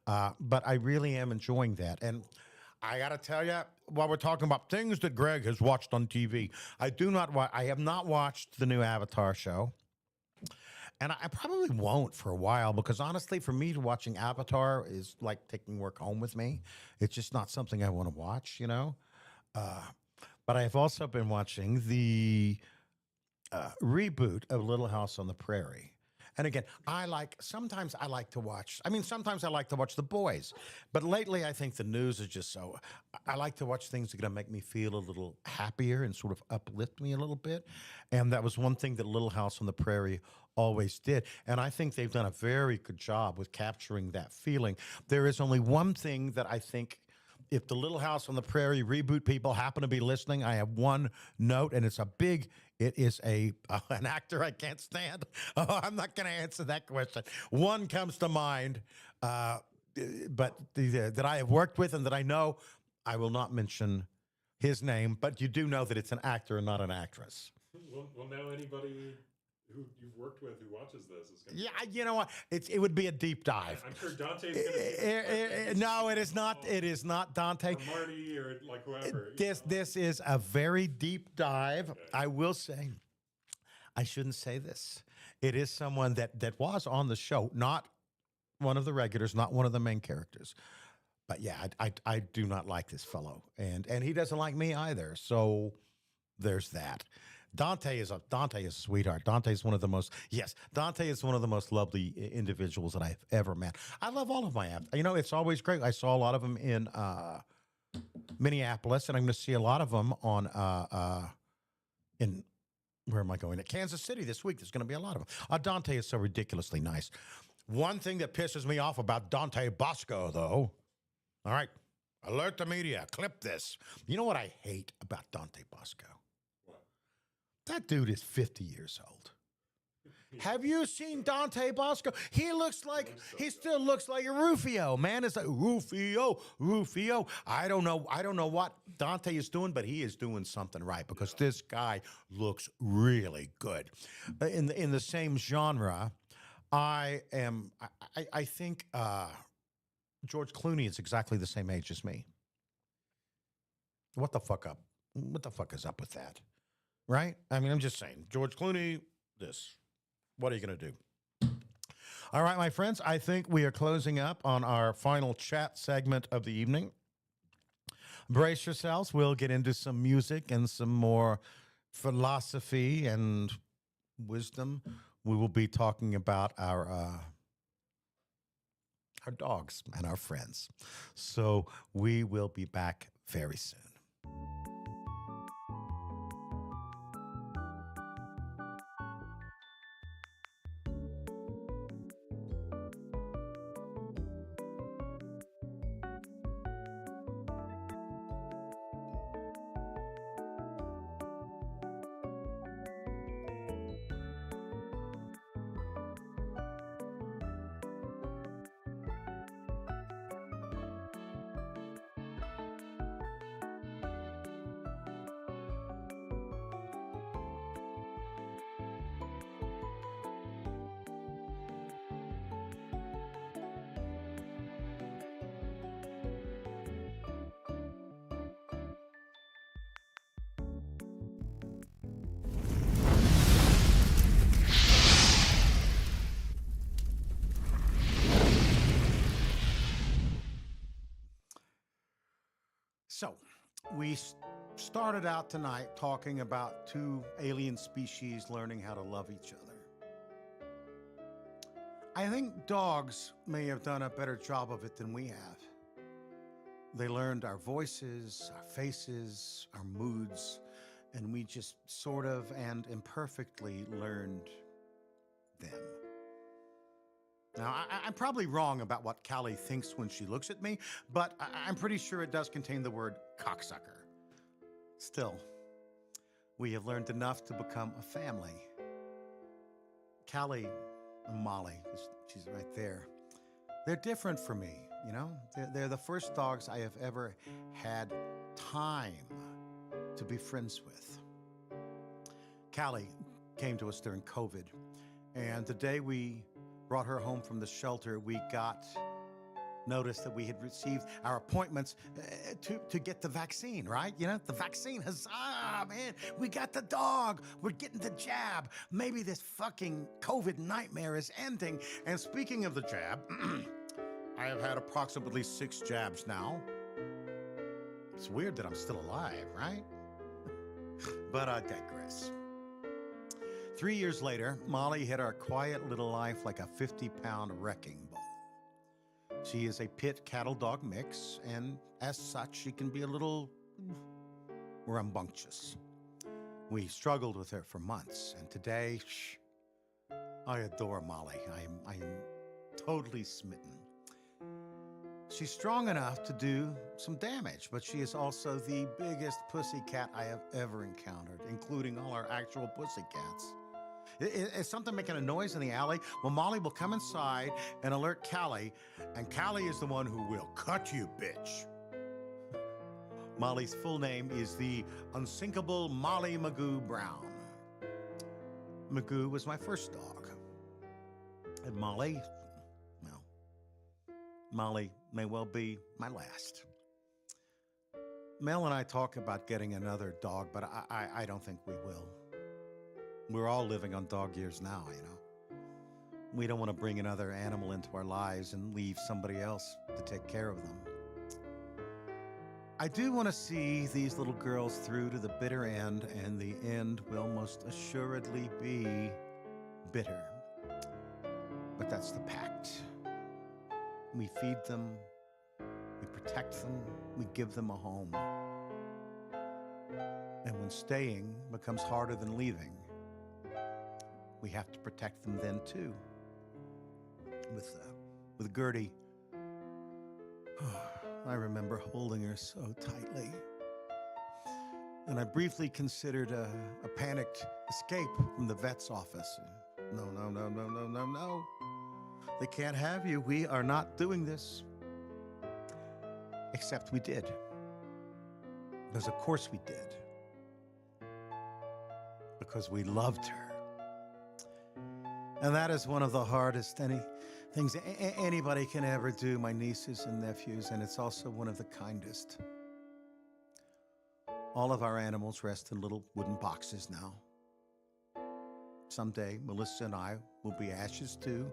But I really am enjoying that. And I got to tell you, while we're talking about things that Greg has watched on TV, I have not watched the new Avatar show. And I probably won't for a while, because honestly, for me, watching Avatar is like taking work home with me. It's just not something I want to watch, But I have also been watching the reboot of Little House on the Prairie. And again, sometimes I like to watch, sometimes I like to watch The Boys, but lately I think the news is just so, I like to watch things that are going to make me feel a little happier and sort of uplift me a little bit. And that was one thing that Little House on the Prairie always did. And I think they've done a very good job with capturing that feeling. There is only one thing that I think, if the Little House on the Prairie reboot people happen to be listening, I have one note, and it is an actor I can't stand. Oh, I'm not going to answer that question. One comes to mind, but that I have worked with and that I know. I will not mention his name, but you do know that it's an actor and not an actress. Well, now anybody who you've worked with who watches this is going to... Yeah, you know what? It would be a deep dive. I'm sure Dante's going to... No, it is not. It is not Dante. Or Marty or like whoever. This is a very deep dive. Okay. I will say, I shouldn't say this. It is someone that was on the show, not one of the regulars, not one of the main characters. But yeah, I do not like this fellow, and he doesn't like me either. So there's that. Dante is a sweetheart. Dante is one of the most lovely individuals that I've ever met. I love all of my apps. It's always great. I saw a lot of them in Minneapolis, and I'm going to see a lot of them on in where am I going? At Kansas City this week. There's going to be a lot of them. Dante is so ridiculously nice. One thing that pisses me off about Dante Bosco, though. All right, alert the media. Clip this. You know what I hate about Dante Bosco? That dude is 50 years old. Have you seen Dante Bosco? He still looks like a Rufio, man. It's like Rufio. I don't know what Dante is doing, but he is doing something right because this guy looks really good. In the same genre, I think George Clooney is exactly the same age as me. What the fuck is up with that? Right? I'm just saying. George Clooney, this. What are you going to do? All right, my friends, I think we are closing up on our final chat segment of the evening. Brace yourselves. We'll get into some music and some more philosophy and wisdom. We will be talking about our dogs and our friends. So we will be back very soon. So, we started out tonight talking about two alien species learning how to love each other. I think dogs may have done a better job of it than we have. They learned our voices, our faces, our moods, and we just sort of and imperfectly learned them. Now, I'm probably wrong about what Callie thinks when she looks at me, but I'm pretty sure it does contain the word cocksucker. Still, we have learned enough to become a family. Callie and Molly, she's right there. They're different from me, you know? They're the first dogs I have ever had time to be friends with. Callie came to us during COVID, and the day we brought her home from the shelter, we got notice that we had received our appointments to get the vaccine, right? You know, the vaccine, huzzah, man, we got the dog, we're getting the jab. Maybe this fucking COVID nightmare is ending. And speaking of the jab, I have had approximately 6 jabs now. It's weird that I'm still alive, right? But I digress. 3 years later, Molly hit our quiet little life like a 50-pound wrecking ball. She is a pit cattle dog mix, and as such, she can be a little rambunctious. We struggled with her for months, and today, I adore Molly. I am totally smitten. She's strong enough to do some damage, but she is also the biggest pussy cat I have ever encountered, including all our actual pussy cats. Is something making a noise in the alley? Well, Molly will come inside and alert Callie, and Callie is the one who will cut you, bitch. Molly's full name is the unsinkable Molly Magoo Brown. Magoo was my first dog. And Molly, well, Molly may well be my last. Mel and I talk about getting another dog, but I don't think we will. We're all living on dog years now, you know. We don't want to bring another animal into our lives and leave somebody else to take care of them. I do want to see these little girls through to the bitter end, and the end will most assuredly be bitter. But that's the pact. We feed them, we protect them, we give them a home. And when staying becomes harder than leaving, we have to protect them then too. With Gertie, I remember holding her so tightly. And I briefly considered a panicked escape from the vet's office. No. They can't have you. We are not doing this. Except we did. Because of course we did. Because we loved her. And that is one of the hardest things anybody can ever do, my nieces and nephews, and it's also one of the kindest. All of our animals rest in little wooden boxes now. Someday, Melissa and I will be ashes too,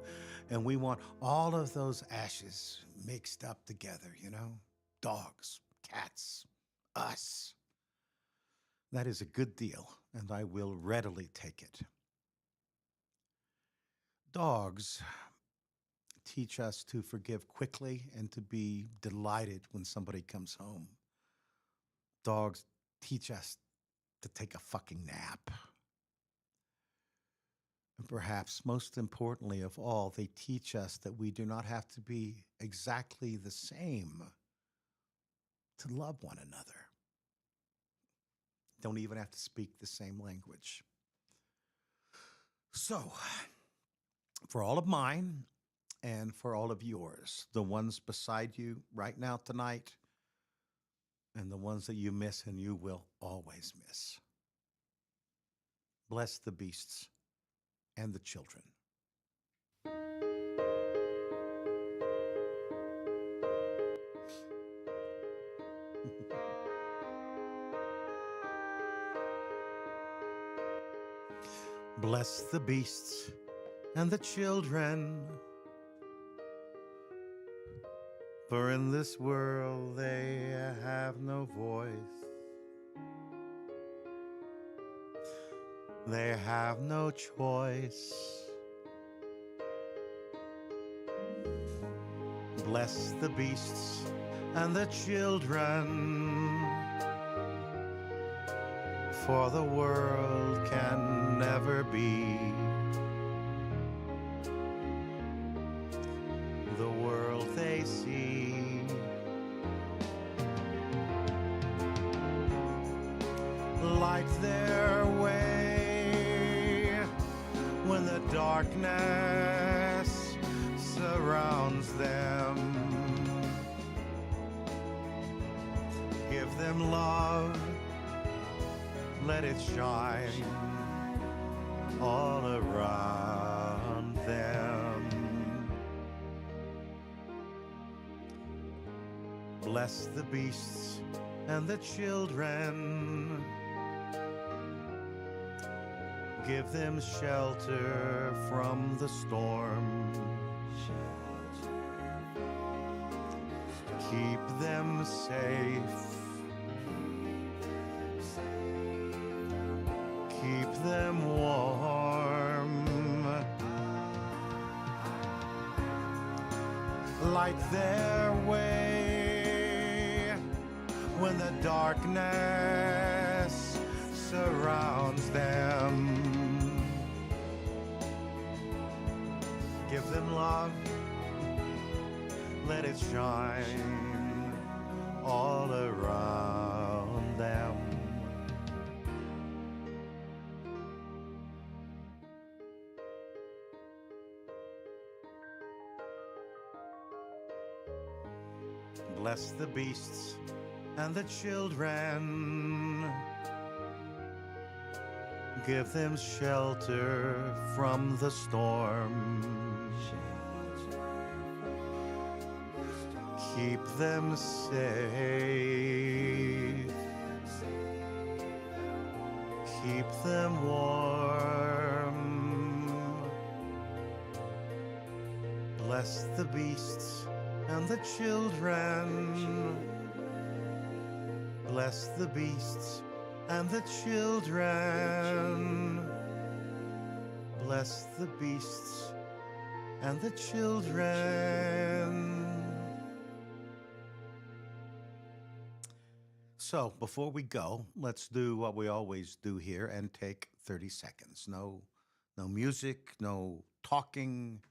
and we want all of those ashes mixed up together, you know? Dogs, cats, us. That is a good deal, and I will readily take it. Dogs teach us to forgive quickly and to be delighted when somebody comes home. Dogs teach us to take a fucking nap. And perhaps most importantly of all, they teach us that we do not have to be exactly the same to love one another. Don't even have to speak the same language. So, for all of mine and for all of yours, the ones beside you right now tonight, and the ones that you miss and you will always miss. Bless the beasts and the children. Bless the beasts and the children, for in this world they have no voice. They have no choice. Bless the beasts and the children, for the world can never be the world they see. Light their way when the darkness surrounds them. Give them love, let it shine all around them. Bless the beasts and the children. Give them shelter from the storm. Keep them safe. Keep them warm. light their way when the darkness surrounds them. Give them love, let it shine all around them. Bless the beasts and the children. Give them shelter from the storm. Keep them safe. Keep them warm. Bless the beasts and the children. Bless the beasts and the children. Bless the beasts and the children. So, before we go, let's do what we always do here and take 30 seconds. No music, no talking,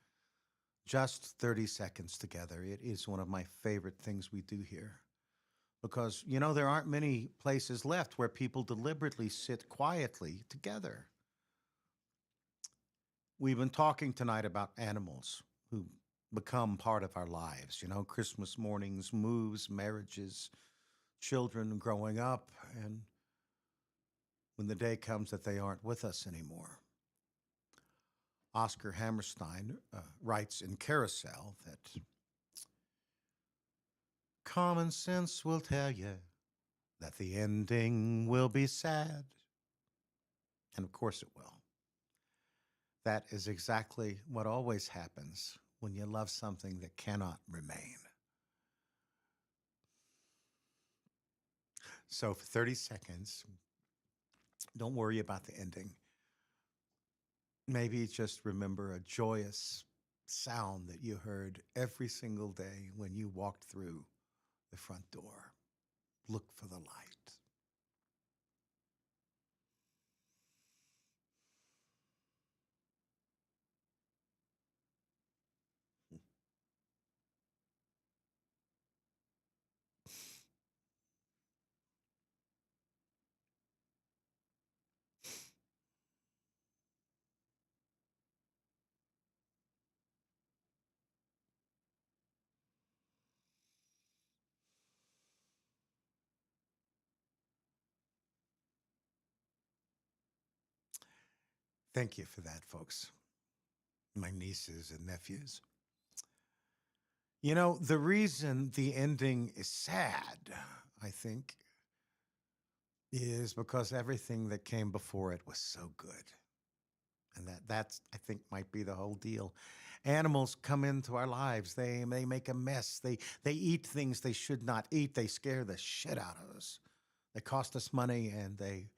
just 30 seconds together. It is one of my favorite things we do here. Because, you know, there aren't many places left where people deliberately sit quietly together. We've been talking tonight about animals who become part of our lives. You know, Christmas mornings, moves, marriages, children growing up, and when the day comes that they aren't with us anymore. Oscar Hammerstein writes in Carousel that common sense will tell you that the ending will be sad. And of course it will. That is exactly what always happens when you love something that cannot remain. So for 30 seconds, don't worry about the ending. Maybe just remember a joyous sound that you heard every single day when you walked through the front door. Look for the light. Thank you for that, folks. My nieces and nephews. You know, the reason the ending is sad, I think, is because everything that came before it was so good. And that's, I think, might be the whole deal. Animals come into our lives. They make a mess. They eat things they should not eat. They scare the shit out of us. They cost us money, and they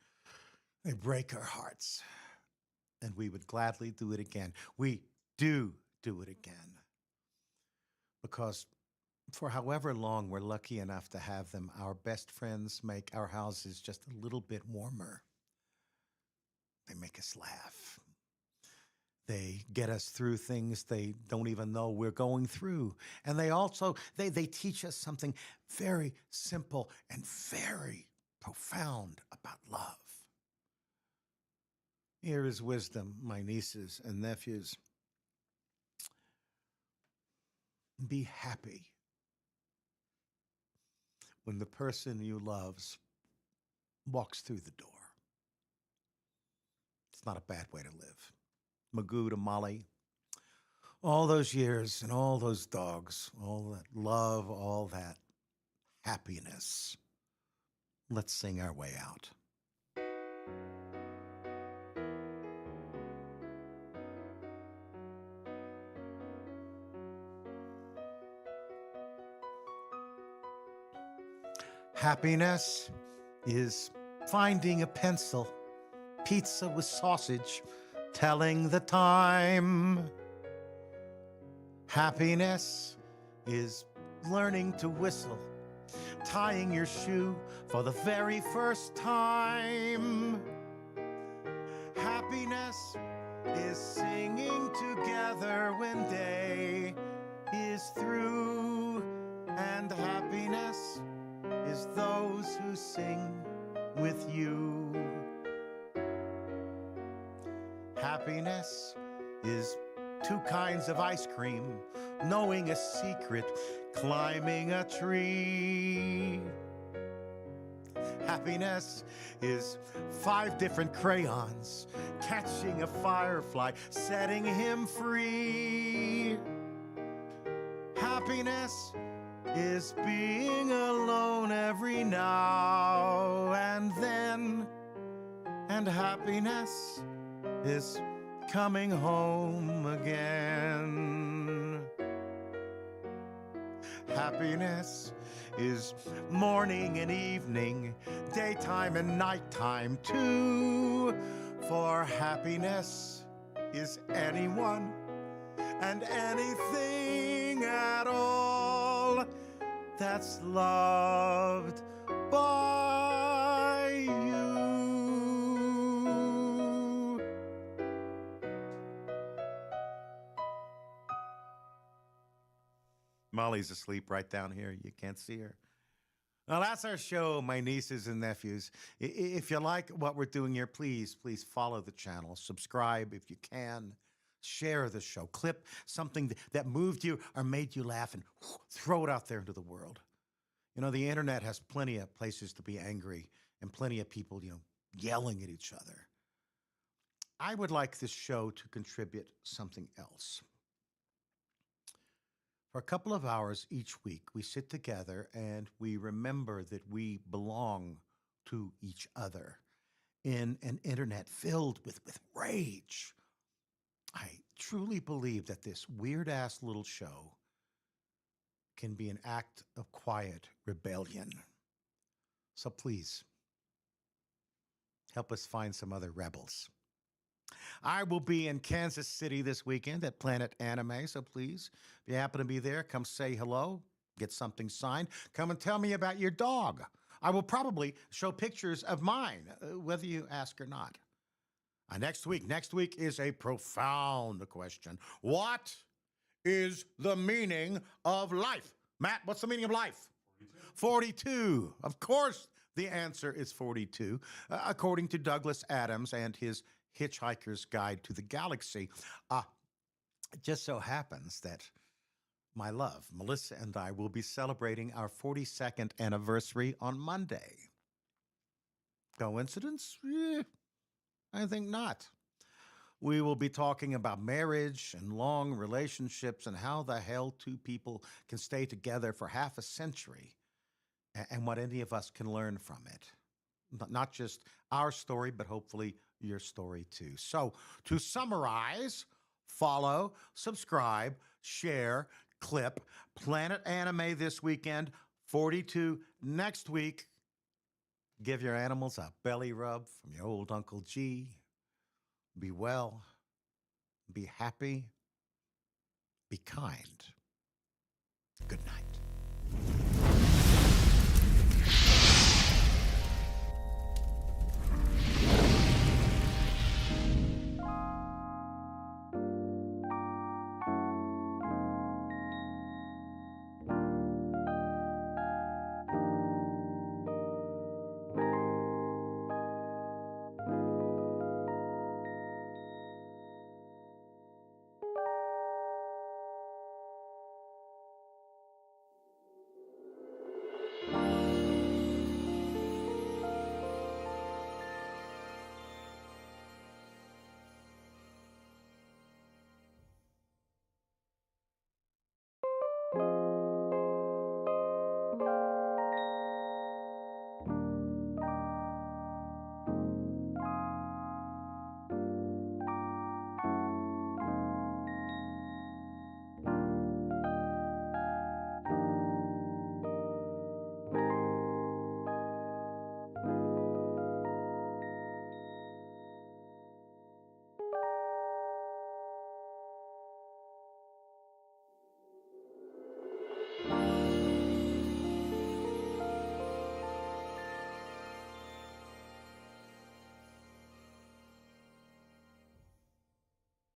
break our hearts. And we would gladly do it again. We do it again. Because for however long we're lucky enough to have them, our best friends make our houses just a little bit warmer. They make us laugh. They get us through things they don't even know we're going through. And they also, they teach us something very simple and very profound about love. Here is wisdom, my nieces and nephews. Be happy when the person you love walks through the door. It's not a bad way to live. Magoo to Molly, all those years and all those dogs, all that love, all that happiness. Let's sing our way out. Happiness is finding a pencil, pizza with sausage, telling the time. Happiness is learning to whistle, tying your shoe for the very first time. Happiness is singing together when day is through, and happiness is those who sing with you. Happiness is 2 kinds of ice cream, knowing a secret, climbing a tree. Happiness is 5 different crayons, catching a firefly, setting him free. Happiness is being alone every now and then, and happiness is coming home again. Happiness is morning and evening, daytime and nighttime too. For happiness is anyone and anything at all that's loved by you. Molly's asleep right down here. You can't see her. Well, that's our show, my nieces and nephews. If you like what we're doing here, please follow the channel. Subscribe if you can. Share the show. Clip something that moved you or made you laugh and throw it out there into the world. You know, the internet has plenty of places to be angry and plenty of people, yelling at each other. I would like this show to contribute something else. For a couple of hours each week, we sit together and we remember that we belong to each other in an internet filled with rage. I truly believe that this weird-ass little show can be an act of quiet rebellion. So please, help us find some other rebels. I will be in Kansas City this weekend at Planet Anime, so please, if you happen to be there, come say hello, get something signed, come and tell me about your dog. I will probably show pictures of mine, whether you ask or not. Next week is a profound question. What is the meaning of life? Matt, what's the meaning of life? 42. Of course, the answer is 42, according to Douglas Adams and his Hitchhiker's Guide to the Galaxy. It just so happens that my love, Melissa, and I will be celebrating our 42nd anniversary on Monday. Coincidence? I think not. We will be talking about marriage and long relationships and how the hell 2 people can stay together for half a century and what any of us can learn from it. Not just our story, but hopefully your story too. So to summarize, follow, subscribe, share, clip, Planet Anime this weekend, 42 next week. Give your animals a belly rub from your old Uncle G. Be well, be happy, be kind. Good night.